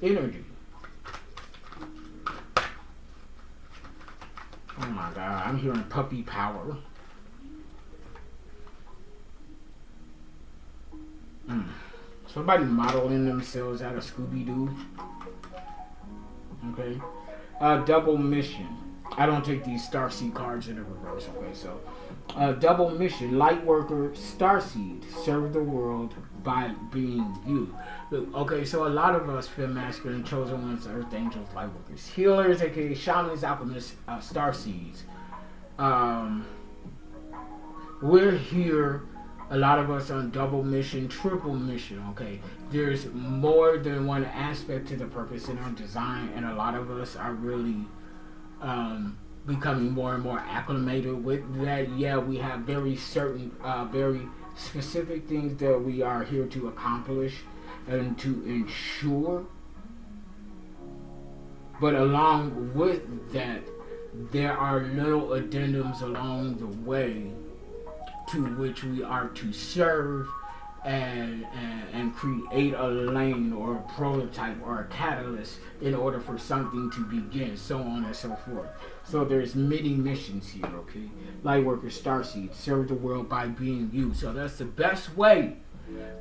energy. Oh my God, I'm hearing puppy power. Somebody modeling themselves out of Scooby-Doo. Okay. Double mission. I don't take these Starseed cards in the reverse. Okay, so double mission. Light worker, Starseed. Serve the world by being you. Okay, so a lot of us feel masculine, chosen ones, earth angels, light workers, healers, aka shamans, alchemists, Starseeds. We're here. A lot of us on double mission, triple mission, okay? There's more than one aspect to the purpose in our design, and a lot of us are really becoming more and more acclimated with that. Yeah, we have very certain, very specific things that we are here to accomplish and to ensure. But along with that, there are little addendums along the way to which we are to serve and create a lane or a prototype or a catalyst in order for something to begin, so on and so forth. So there's many missions here, okay? Lightworker, Starseed, serve the world by being you. So that's the best way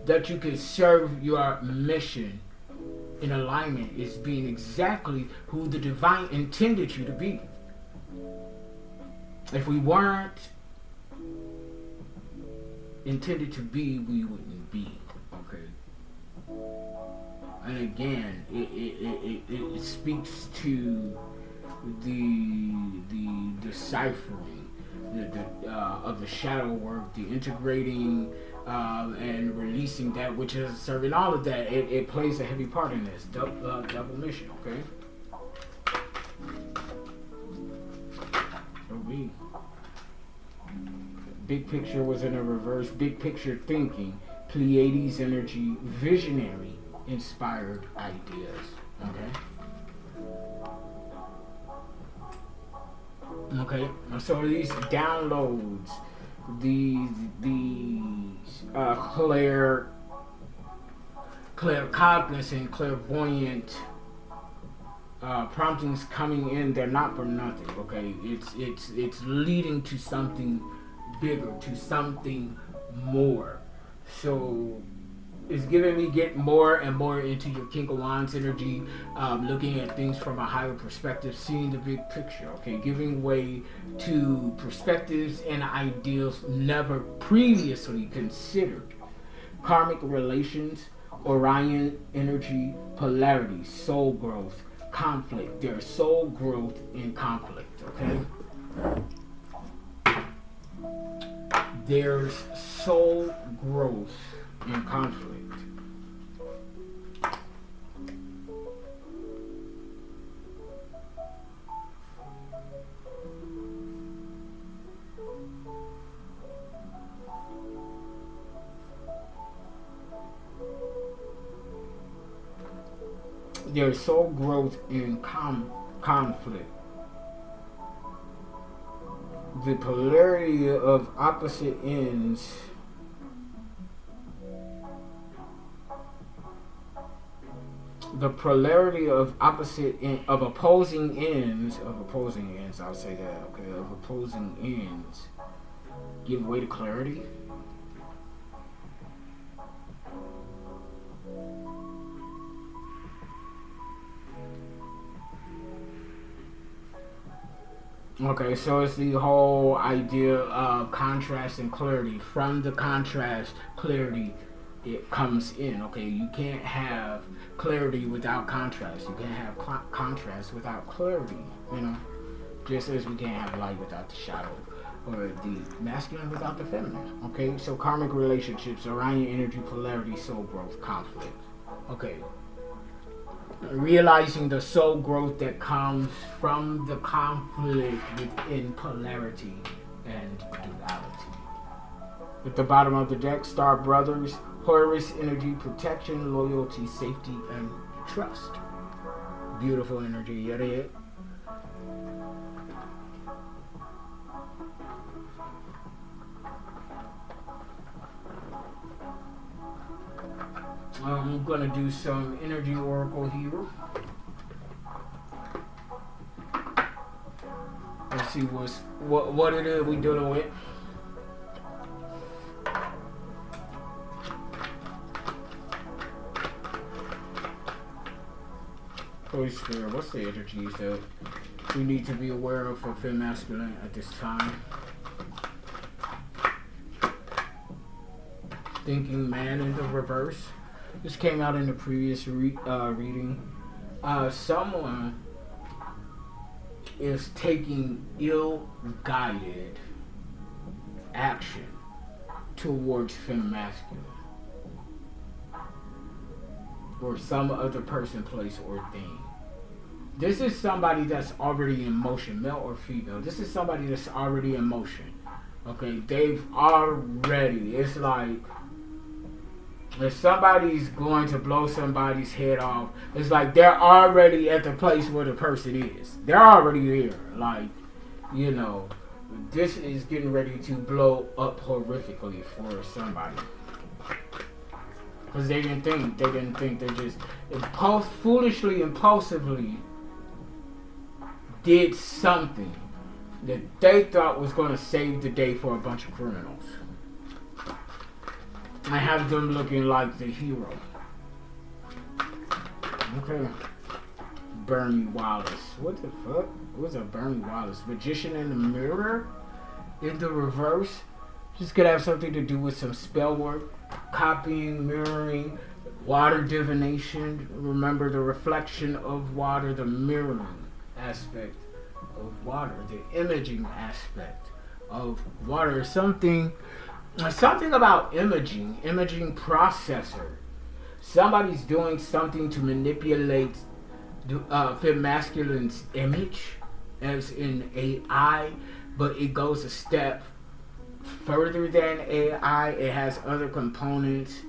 that you can serve your mission in alignment, is being exactly who the divine intended you to be. If we weren't intended to be, we wouldn't be, okay? And again, it speaks to the deciphering of the shadow work, the integrating and releasing that which is serving. All of that, it plays a heavy part in this double mission, okay? So we big picture was in a reverse. Big picture thinking, Pleiades energy, visionary, inspired ideas. Okay. So these downloads, the claircognizant, clairvoyant promptings coming in, they're not for nothing. Okay, it's leading to something bigger, to something more. So it's giving me get more and more into your King of Wands energy, looking at things from a higher perspective, seeing the big picture, okay, giving way to perspectives and ideals never previously considered. Karmic relations, Orion energy, polarity, soul growth, conflict. There's soul growth in conflict, okay? There's soul growth in conflict. There's soul growth in conflict. The polarity of opposite ends of opposing ends, I'll say that, okay, of opposing ends give way to clarity. Okay, so it's the whole idea of contrast and clarity. From the contrast, clarity, it comes in. Okay, you can't have clarity without contrast. You can't have contrast without clarity. You know, just as we can't have light without the shadow, or the masculine without the feminine. Okay, so karmic relationships, Orion energy, polarity, soul growth, conflict. Okay. Realizing the soul growth that comes from the conflict within polarity and duality. At the bottom of the deck, Star Brothers, Horus energy, protection, loyalty, safety, and trust. Beautiful energy, you get it? I'm gonna do some energy oracle here. Let's see what it is we dealing with. Holy Spirit, what's the energies that we need to be aware of for femme masculine at this time? Thinking man in the reverse. This came out in the previous reading. Someone is taking ill-guided action towards femme masculine, or some other person, place, or thing. This is somebody that's already in motion, male or female. This is somebody that's already in motion. Okay, they've already, it's like, if somebody's going to blow somebody's head off, it's like they're already at the place where the person is. They're already there. Like, you know, this is getting ready to blow up horrifically for somebody. Because they didn't think. They just foolishly, impulsively did something that they thought was going to save the day for a bunch of criminals. I have them looking like the hero. Okay. Bernie Wallace. What the fuck? What's a Bernie Wallace? Magician in the mirror? In the reverse? Just could have something to do with some spell work. Copying, mirroring, water divination. Remember the reflection of water, the mirroring aspect of water. The imaging aspect of water. Something about imaging processor. Somebody's doing something to manipulate femme masculine's image, as in AI, but it goes a step further than AI. It has other components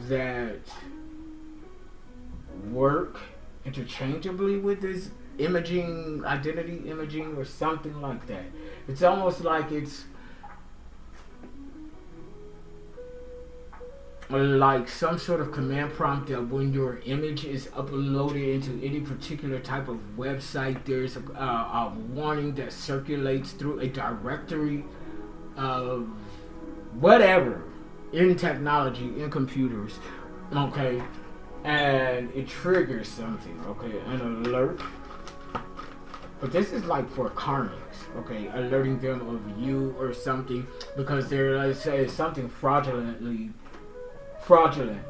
that work interchangeably with this imaging, identity imaging, or something like that. It's almost like it's like some sort of command prompt that when your image is uploaded into any particular type of website, there's a warning that circulates through a directory of whatever in technology, in computers, okay, and it triggers something, okay, an alert. But this is like for karmics, okay, alerting them of you or something, because there, let's say, something fraudulently fraudulent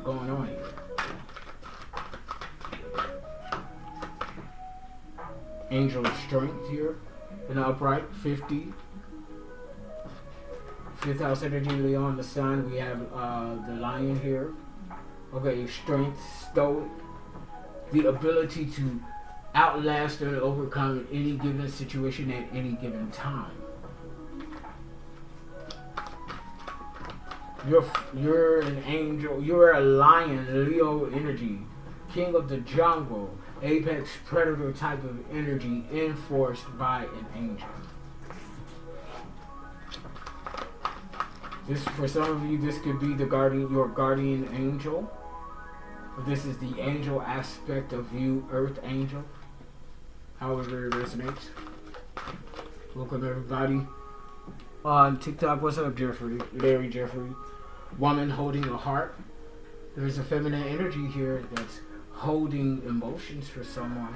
going on here. Angel of Strength here in the upright, 50. Fifth house energy, Leo on the sun. We have the lion here. Okay, strength, stoic. The ability to outlast and overcome any given situation at any given time. You're an angel. You're a lion, Leo energy. King of the jungle. Apex predator type of energy enforced by an angel. This, for some of you, this could be the guardian, your guardian angel. This is the angel aspect of you, Earth Angel. However it resonates. Welcome everybody. On TikTok, what's up, Jeffrey? Larry Jeffrey. Woman holding a heart. There's a feminine energy here that's holding emotions for someone.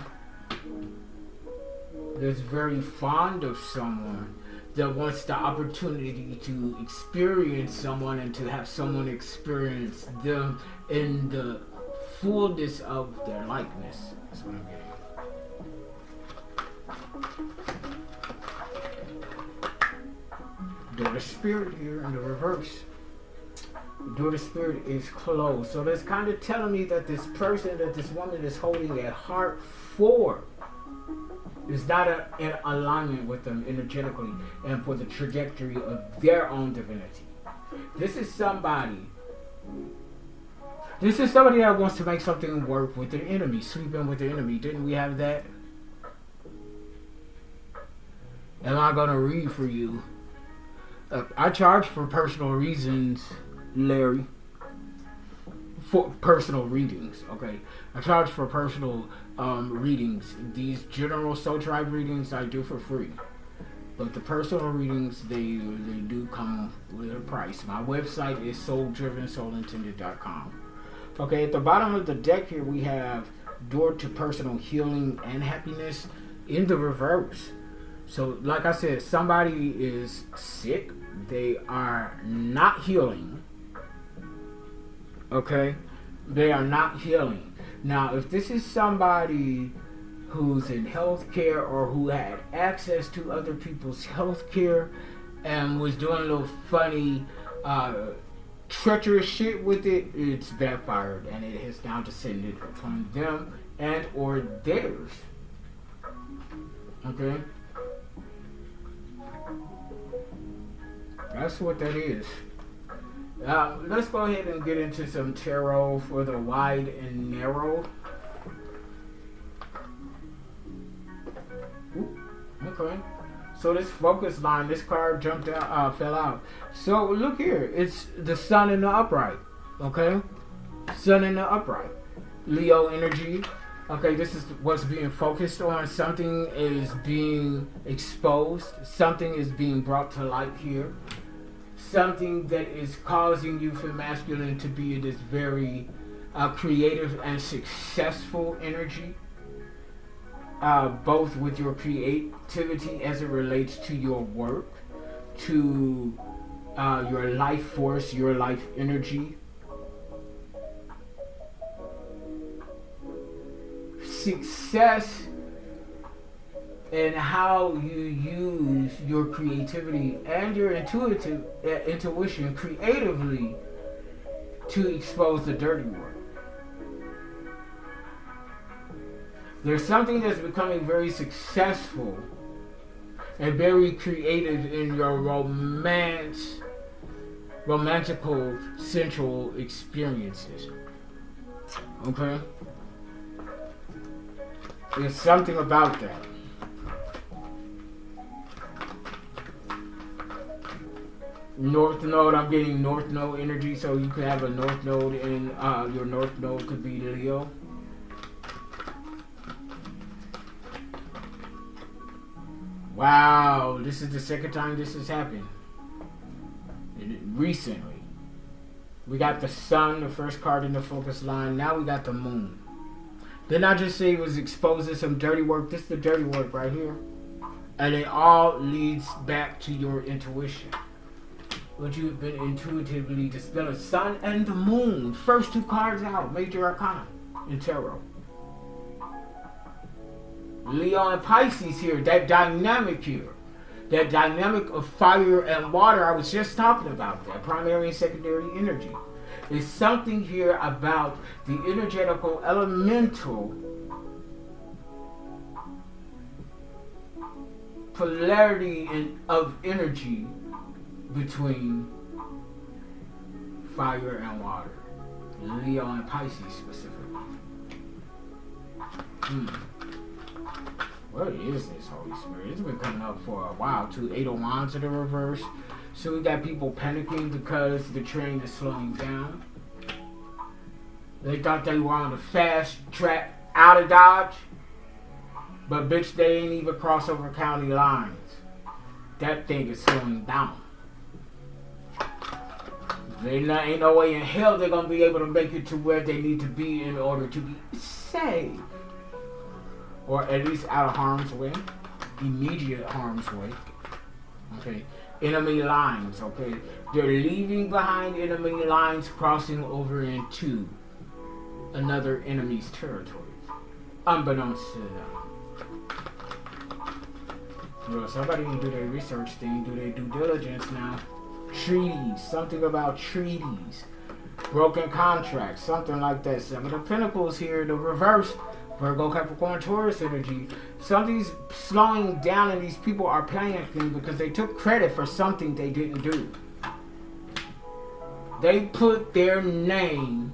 That's very fond of someone. That wants the opportunity to experience someone and to have someone experience them in the fullness of their likeness. That's what I'm getting. Daughter Spirit here in the reverse. Daughter Spirit is closed. So that's kind of telling me that this person, that this woman is holding a heart for, is not in alignment with them energetically and for the trajectory of their own divinity. This is somebody that wants to make something work with their enemy, sleep in with their enemy. Didn't we have that? Am I going to read for you? I charge for personal reasons, Larry. For personal readings, okay? I charge for personal readings. These general soul tribe readings I do for free. But the personal readings, they do come with a price. My website is souldrivensoulintented.com. Okay, at the bottom of the deck here we have door to personal healing and happiness in the reverse. So like I said, somebody is sick. They are not healing. Okay? They are not healing. Now, if this is somebody who's in healthcare or who had access to other people's healthcare and was doing a little funny, treacherous shit with it, it's backfired and it has now descended upon them and or theirs. Okay? That's what that is. Let's go ahead and get into some tarot for the wide and narrow. Ooh, okay. So this focus line, this card jumped out, fell out. So look here, it's the sun in the upright. Okay, sun in the upright. Leo energy. Okay, this is what's being focused on. Something is being exposed. Something is being brought to light here. Something that is causing you for masculine to be this very creative and successful energy, both with your creativity as it relates to your work, to your life force, your life energy. Success and how you use your creativity and your intuition creatively to expose the dirty work. There's something that's becoming very successful and very creative in your romantical, sensual experiences. Okay? There's something about that. North node, I'm getting north node energy, so you could have a north node in your north node could be Leo. Wow, this is the second time this has happened. Recently. We got the sun, the first card in the focus line. Now we got the moon. Didn't I just say it was exposing some dirty work? This is the dirty work right here. And it all leads back to your intuition. What you've been intuitively dispelling. Sun and the moon. First two cards out. Major Arcana in tarot. Leo and Pisces here, that dynamic here. That dynamic of fire and water, I was just talking about that. Primary and secondary energy. There's something here about the energetical elemental polarity of energy between fire and water. Leo and Pisces specifically. What is this Holy Spirit? It's been coming up for a while too. 8 of Wands in the reverse. So we got people panicking because the train is slowing down. They thought they were on the fast track out of Dodge. But bitch, they ain't even cross over county lines. That thing is slowing down. Ain't no way in hell they're going to be able to make it to where they need to be in order to be safe. Or at least out of harm's way. Immediate harm's way. Okay. Enemy lines. Okay. They're leaving behind enemy lines, crossing over into another enemy's territory. Unbeknownst to them. Well, somebody can do their research thing, do their due diligence now. Treaties. Something about treaties. Broken contracts. Something like that. Some of the Pentacles here, the reverse. Virgo, Capricorn, Taurus energy. Something's slowing down and these people are panicking because they took credit for something they didn't do. They put their name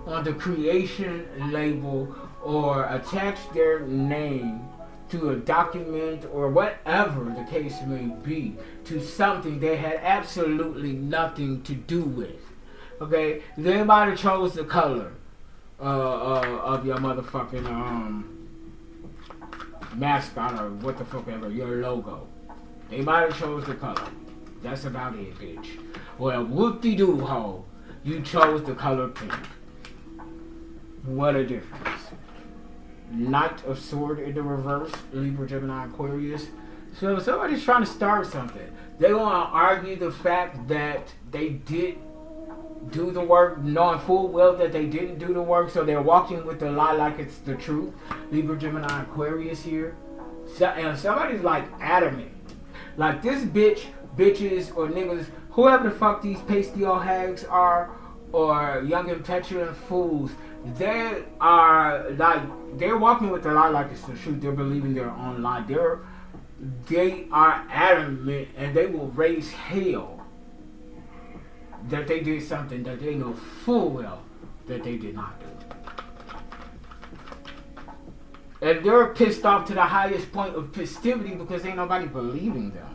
on the creation label or attached their name to a document or whatever the case may be to something they had absolutely nothing to do with. Okay? They might have chose the color of your motherfucking mascot or what the fuck ever, your logo. They might have chose the color. That's about it, bitch. Well, whoop-de-doo ho, you chose the color pink. What a difference. Knight of Sword in the reverse, Libra, Gemini, Aquarius. So somebody's trying to start something. They want to argue the fact that they did do the work, knowing full well that they didn't do the work, so they're walking with the lie like it's the truth. Libra, Gemini, Aquarius here. So, and somebody's like adamant. Like this bitch, bitches, or niggas, whoever the fuck these pasty old hags are, or young and petulant fools, they are like, they're walking with the lie like it's the truth. They're believing their own lie. They are adamant and they will raise hell that they did something that they know full well that they did not do. And they're pissed off to the highest point of festivity because ain't nobody believing them.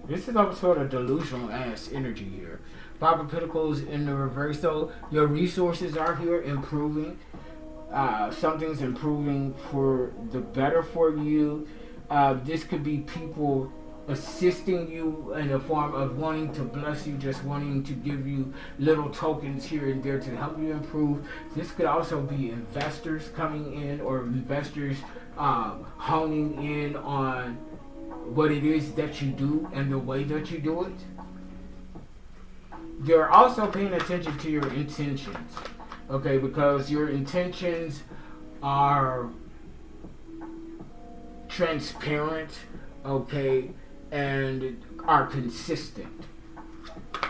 This is some sort of delusional ass energy here. Five of Pentacles in the reverse, though. Your resources are here improving. Something's improving for the better for you. This could be people assisting you in the form of wanting to bless you, just wanting to give you little tokens here and there to help you improve. This could also be investors coming in, or investors honing in on what it is that you do and the way that you do it. You're also paying attention to your intentions, okay, because your intentions are transparent, okay, and are consistent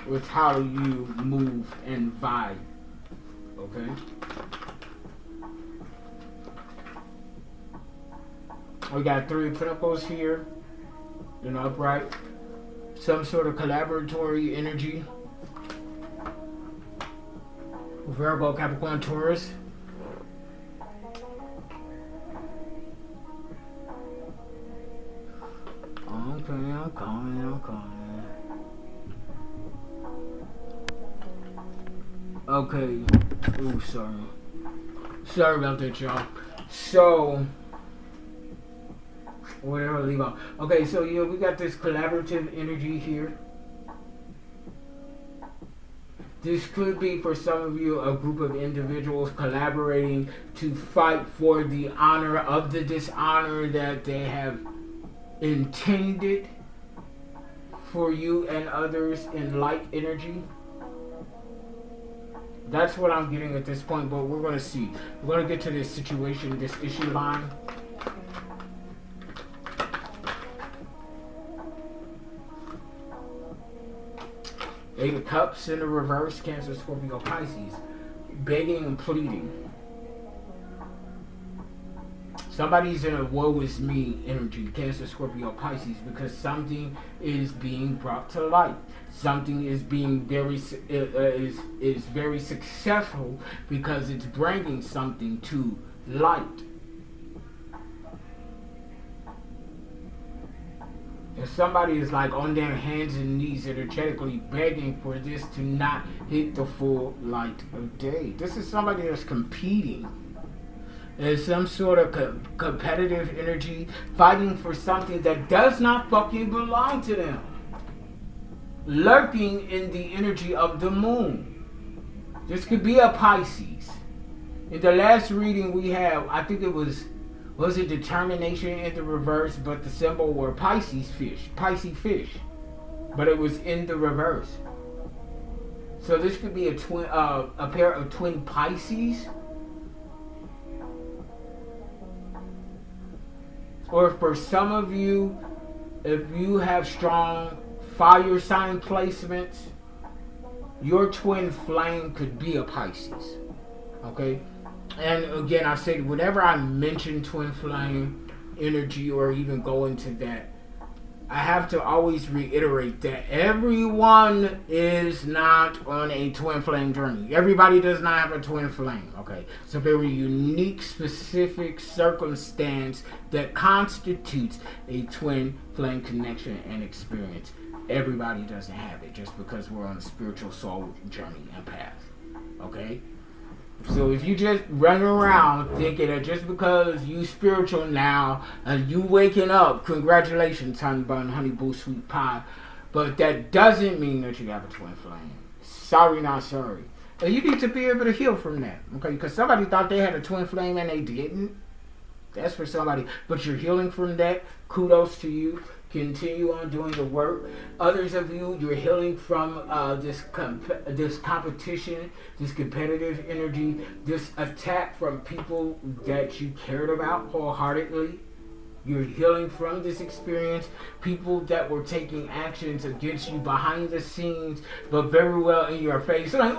with how you move and vibe, okay? We got Three of Pentacles here, in upright. Some sort of collaboratory energy. Virgo, Capricorn, Taurus. Okay. Ooh, sorry. Sorry about that, y'all. So, whatever, leave out. Okay, so yeah, we got this collaborative energy here. This could be, for some of you, a group of individuals collaborating to fight for the honor of the dishonor that they have intended for you and others in light energy. That's what I'm getting at this point, but we're going to see. We're going to get to this situation, this issue line. Eight of Cups in the reverse, Cancer, Scorpio, Pisces. Begging and pleading. Somebody's in a woe is me energy, Cancer, Scorpio, Pisces, because something is being brought to light. Something is being very successful because it's bringing something to light. If somebody is like on their hands and knees energetically begging for this to not hit the full light of day. This is somebody that's competing. There's some sort of competitive energy, fighting for something that does not fucking belong to them. Lurking in the energy of the moon. This could be a Pisces. In the last reading we have, I think it was it determination in the reverse, but the symbol were Pisces fish. But it was in the reverse. So this could be a pair of twin Pisces. Or for some of you, if you have strong fire sign placements, your twin flame could be a Pisces. Okay? And again, I said, whenever I mention twin flame energy or even go into that, I have to always reiterate that everyone is not on a twin flame journey. Everybody does not have a twin flame, okay? It's a very unique, specific circumstance that constitutes a twin flame connection and experience. Everybody doesn't have it just because we're on a spiritual soul journey and path, okay? So if you just run around thinking that just because you spiritual now and you waking up, congratulations, honey bun, honey boo, sweet pie, but that doesn't mean that you have a twin flame. Sorry, not sorry. And you need to be able to heal from that, okay? Because somebody thought they had a twin flame and they didn't. That's for somebody. But you're healing from that. Kudos to you. Continue on doing the work. Others of you, you're healing from this competition, this competitive energy, this attack from people that you cared about wholeheartedly. You're healing from this experience. People that were taking actions against you behind the scenes, but very well in your face. Like,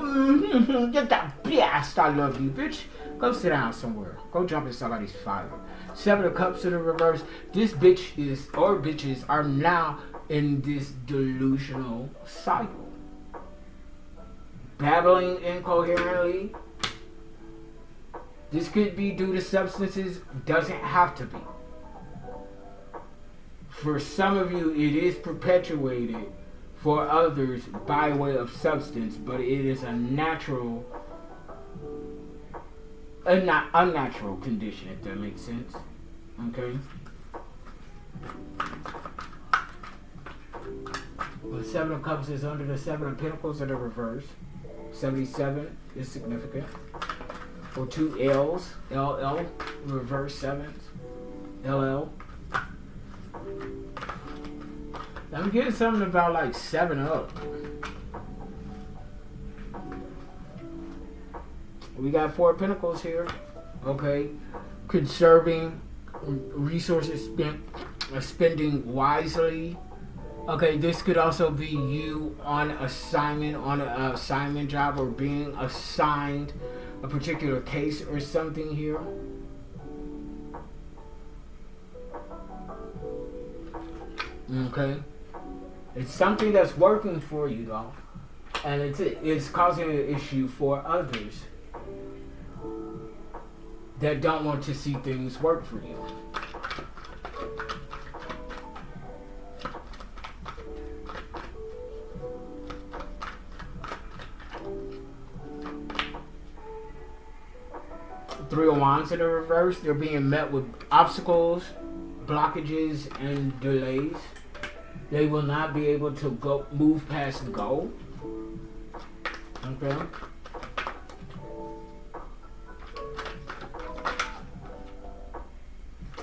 get that blast, I love you, bitch. Go sit down somewhere. Go jump in somebody's fire. Seven of Cups in the reverse. This bitch is, or bitches are now in this delusional cycle. Babbling incoherently. This could be due to substances. Doesn't have to be. For some of you, it is perpetuated. For others, by way of substance. But it is a natural, unnatural condition, if that makes sense. Okay? The Seven of Cups is under the Seven of Pentacles in the reverse. 77 is significant. Or two L's. LL, reverse sevens. LL. I'm getting something about like 7 up. We got Four of Pentacles here. Okay. Conserving resources, spending wisely. Okay, this could also be you on assignment, on an assignment job, or being assigned a particular case or something here. Okay. It's something that's working for you though. And it's causing an issue for others that don't want to see things work for you. Three of Wands in the reverse. They're being met with obstacles, blockages, and delays. They will not be able to move past go. Okay.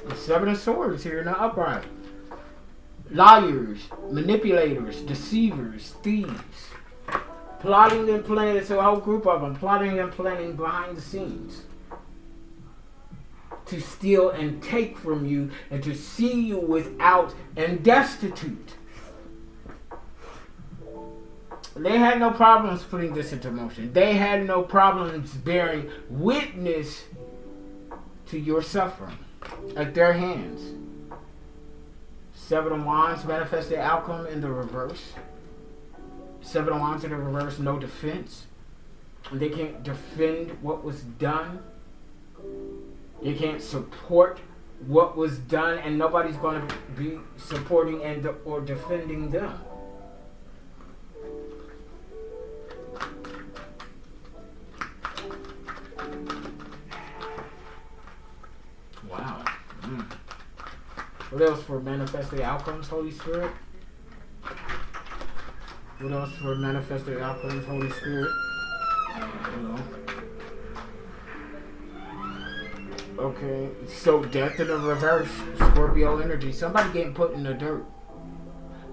The Seven of Swords here in the upright. Liars, manipulators, deceivers, thieves. Plotting and planning. It's a whole group of them. Plotting and planning behind the scenes. To steal and take from you and to see you without and destitute. They had no problems putting this into motion. They had no problems bearing witness to your suffering at their hands. Seven of Wands manifested outcome in the reverse. Seven of Wands in the reverse, no defense. They can't defend what was done. They can't support what was done, and nobody's going to be supporting and or defending them. Wow. What else for manifested outcomes, Holy Spirit? What else for manifested outcomes, Holy Spirit? Okay, so death in the reverse, Scorpio energy. Somebody getting put in the dirt.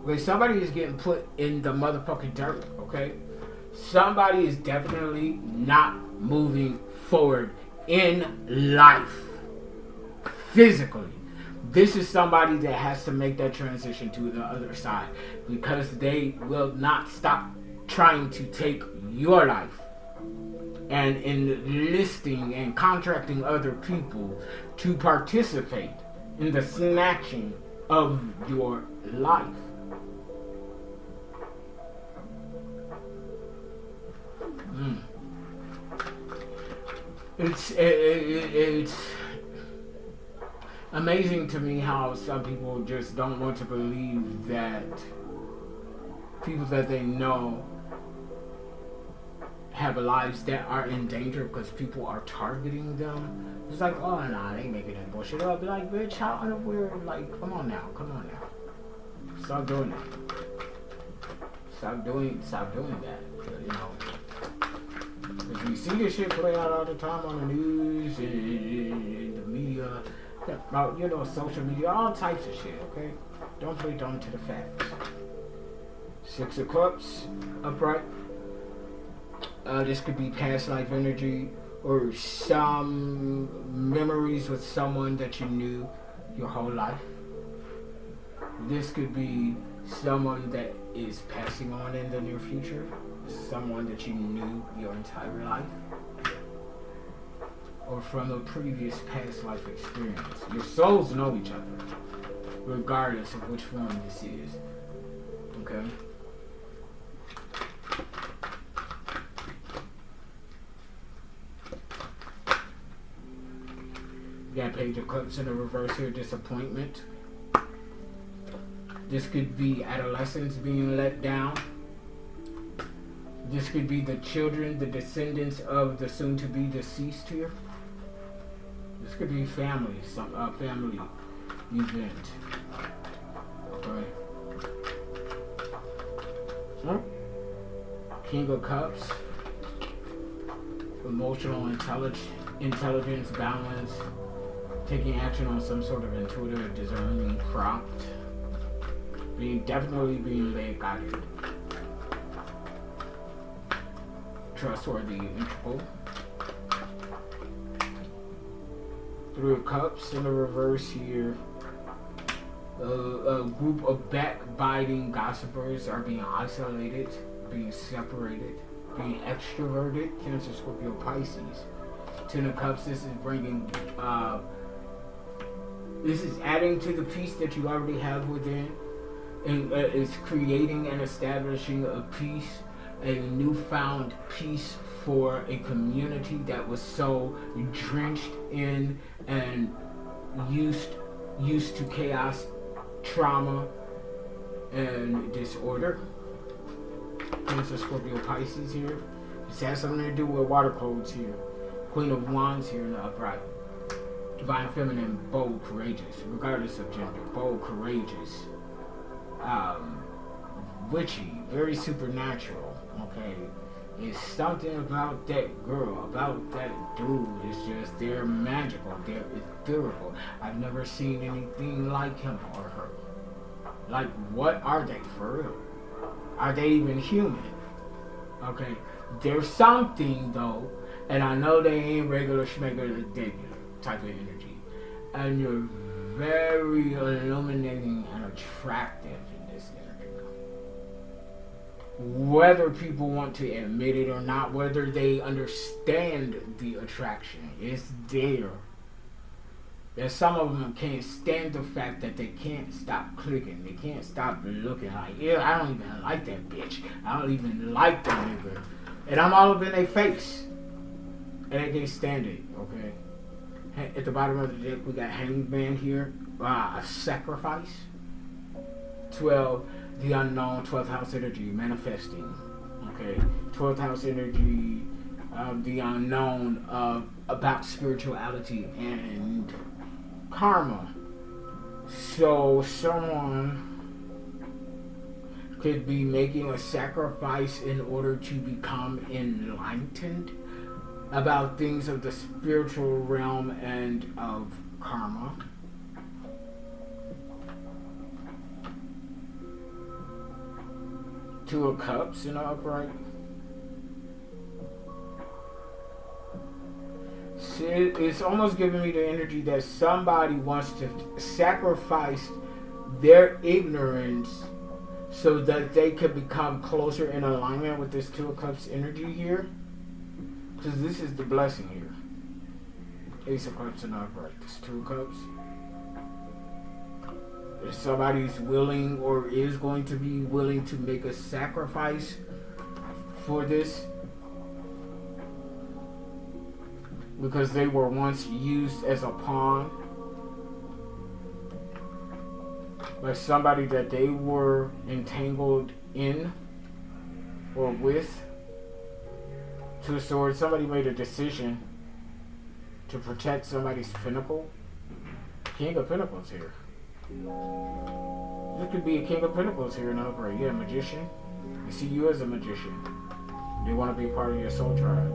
Okay, somebody is getting put in the motherfucking dirt, okay? Somebody is definitely not moving forward in life. Physically. This is somebody that has to make that transition to the other side, because they will not stop trying to take your life and enlisting and contracting other people to participate in the snatching of your life. It's amazing to me how some people just don't want to believe that people that they know have lives that are in danger because people are targeting them. It's like, oh nah, they ain't making that bullshit up. Like, bitch, how unaware? Like, come on now. Stop doing that. Stop doing that. You know, because we see this shit play out all the time on the news, in the media, about, you know, social media, all types of shit. Okay, don't play dumb to the facts. Six of Cups, upright. This could be past life energy or some memories with someone that you knew your whole life. This could be someone that is passing on in the near future, someone that you knew your entire life, or from a previous past life experience. Your souls know each other, regardless of which form this is. Okay? Got Page of Cups in the reverse here, disappointment. This could be adolescents being let down. This could be the children, the descendants of the soon-to-be deceased here. This could be family, some family event. Okay. King of Cups. Emotional intelligence, balance. Taking action on some sort of intuitive discerning prompt. Definitely being led guided. Trustworthy, integral. Three of Cups in the reverse here. A group of backbiting gossipers are being isolated, being separated, being extroverted. Cancer, Scorpio, Pisces. Ten of Cups, this is bringing... this is adding to the peace that you already have within. And it's creating and establishing a peace, a newfound peace for a community that was so drenched in and used to chaos, trauma, and disorder. Cancer, Scorpio, Pisces here. This has something to do with water codes here. Queen of Wands here in the upright. Divine feminine, bold, courageous, regardless of gender. Bold, courageous. Witchy, very supernatural. Okay, it's something about that girl, about that dude. It's just, they're magical, they're ethereal. I've never seen anything like him or her. Like, what are they for real? Are they even human? Okay, there's something though, and I know they ain't regular schmegular type of energy, and you're very illuminating and attractive in this energy. whether people want to admit it or not, whether they understand the attraction, it's there. And some of them can't stand the fact that they can't stop clicking. They can't stop looking like, yeah, I don't even like that bitch. I don't even like that nigga. And I'm all up in their face. And they can't stand it, okay? At the bottom of the deck, we got Hangman here. A sacrifice. 12, the unknown, 12th house energy, manifesting. Okay? 12th house energy, the unknown, about spirituality and karma. So someone could be making a sacrifice in order to become enlightened about things of the spiritual realm and of karma. Two of Cups in the upright. It's almost giving me the energy that somebody wants to sacrifice their ignorance so that they could become closer in alignment with this Two of Cups energy here. Because this is the blessing here. Ace of Cups and upright. This Two of Cups. If somebody's willing or is going to be willing to make a sacrifice for this, because they were once used as a pawn by somebody that they were entangled in or with. Two of Swords, somebody made a decision to protect somebody's pinnacle. King of Pentacles here. There could be a King of Pentacles here in upright. Yeah, Magician. They see you as a magician. They want to be a part of your soul tribe.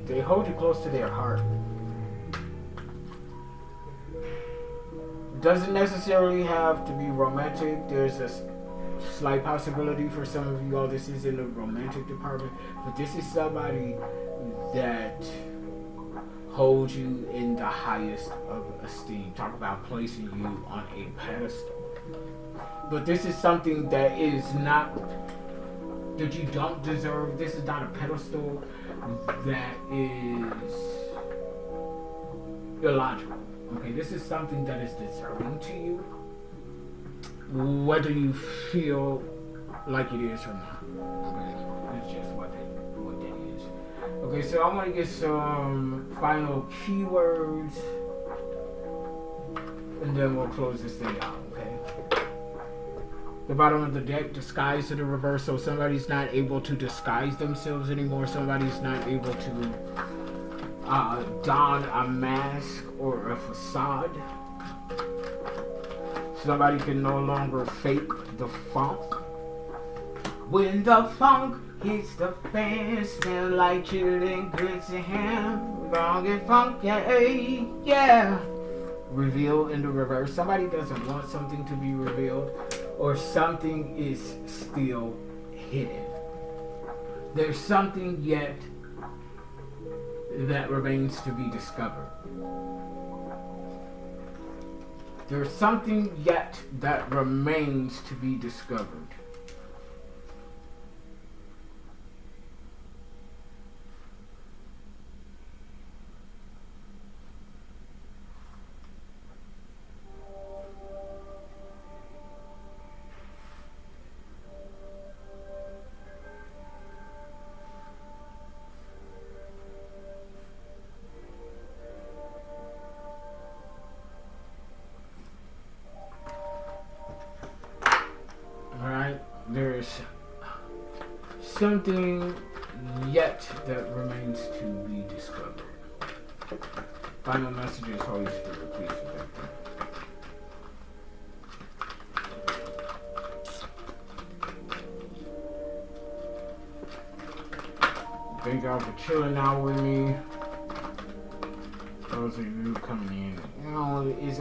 They hold you close to their heart. Doesn't necessarily have to be romantic. There's a slight possibility for some of you all this is in the romantic department, but this is somebody that holds you in the highest of esteem. Talk about placing you on a pedestal. But this is something that is not, that you don't deserve. This is not a pedestal that is illogical. Okay, this is something that is deserving to you, whether you feel like it is or not. Okay, it's just what that is. Okay, so I want to get some final keywords, and then we'll close this thing out. Okay. The bottom of the deck, disguise to the reverse. So somebody's not able to disguise themselves anymore. Somebody's not able to don a mask or a facade. Somebody can no longer fake the funk. When the funk hits the fan, smell like chillin' grits and ham. We're gonna get funky, yeah. Reveal in the reverse. Somebody doesn't want something to be revealed, or something is still hidden. There's something yet that remains to be discovered. There's something yet that remains to be discovered. There's something yet that remains to be discovered. Final messages, Holy Spirit, please protect them. Thank y'all for chilling out with me. Those of you coming in, you know, is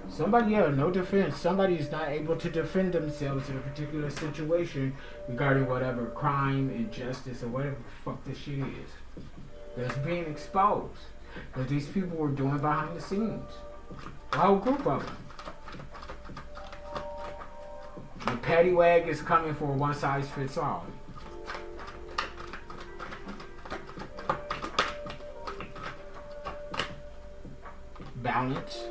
somebody have no defense. Somebody's not able to defend themselves in a particular situation regarding whatever crime, injustice, or whatever the fuck this shit is that's being exposed that these people were doing behind the scenes. A whole group of them. The paddywag is coming for one size fits all. Balance.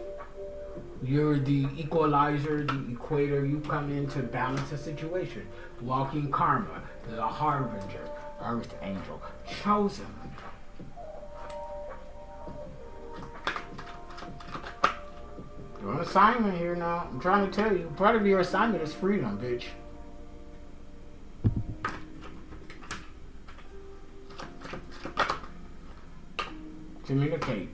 You're the equalizer, the equator. You come in to balance a situation. Walking karma, the harbinger, earth angel, chosen. You're on assignment here now. I'm trying to tell you, part of your assignment is freedom, bitch. Communicate.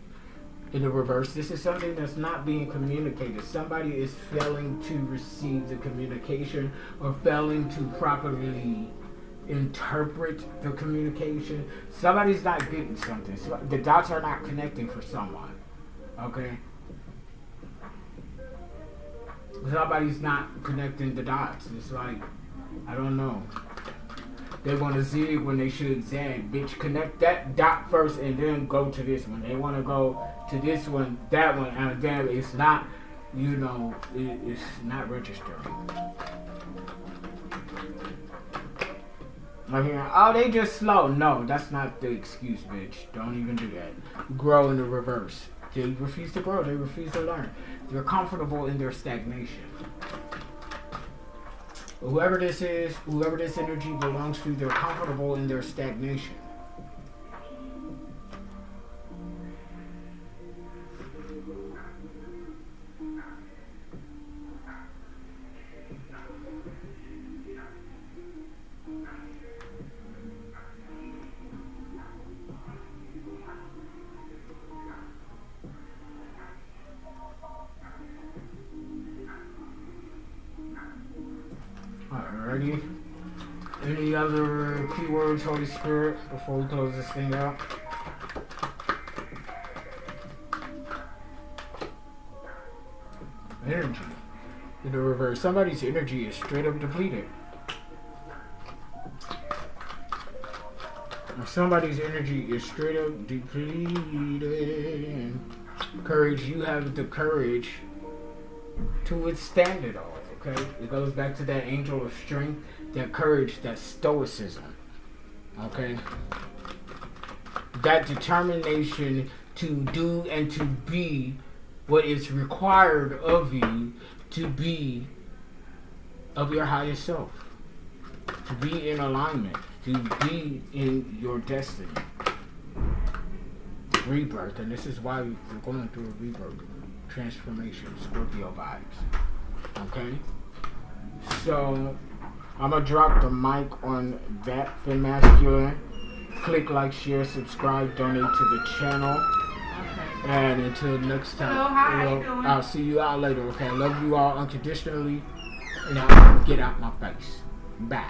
In the reverse, this is something that's not being communicated. Somebody is failing to receive the communication or failing to properly interpret the communication. Somebody's not getting something. So the dots are not connecting for someone. Okay? Somebody's not connecting the dots. It's like, I don't know. They want to zig when they should zag. Bitch, connect that dot first and then go to this one. They want to go to this one, that one, and then it's not, you know, it's not registering. I'm hearing, oh, they just slow. No, that's not the excuse, bitch. Don't even do that. Grow in the reverse. They refuse to grow. They refuse to learn. They're comfortable in their stagnation. Whoever this is, whoever this energy belongs to, they're comfortable in their stagnation. Alrighty. Any other keywords, Holy Spirit, before we close this thing out? Energy. In the reverse. Somebody's energy is straight up depleted. Somebody's energy is straight up depleted. Courage. You have the courage to withstand it all. Okay, it goes back to that angel of strength, that courage, that stoicism. Okay, that determination to do and to be what is required of you to be of your highest self, to be in alignment, to be in your destiny. Rebirth, and this is why we're going through a rebirth, transformation, Scorpio vibes. Okay, so I'm gonna drop the mic on that for masculine. Click like, share, subscribe, donate to the channel. Okay. And until next time, hello, hi, how you doing? I'll see you out later. Okay, I love you all unconditionally. And now get out my face. Bye.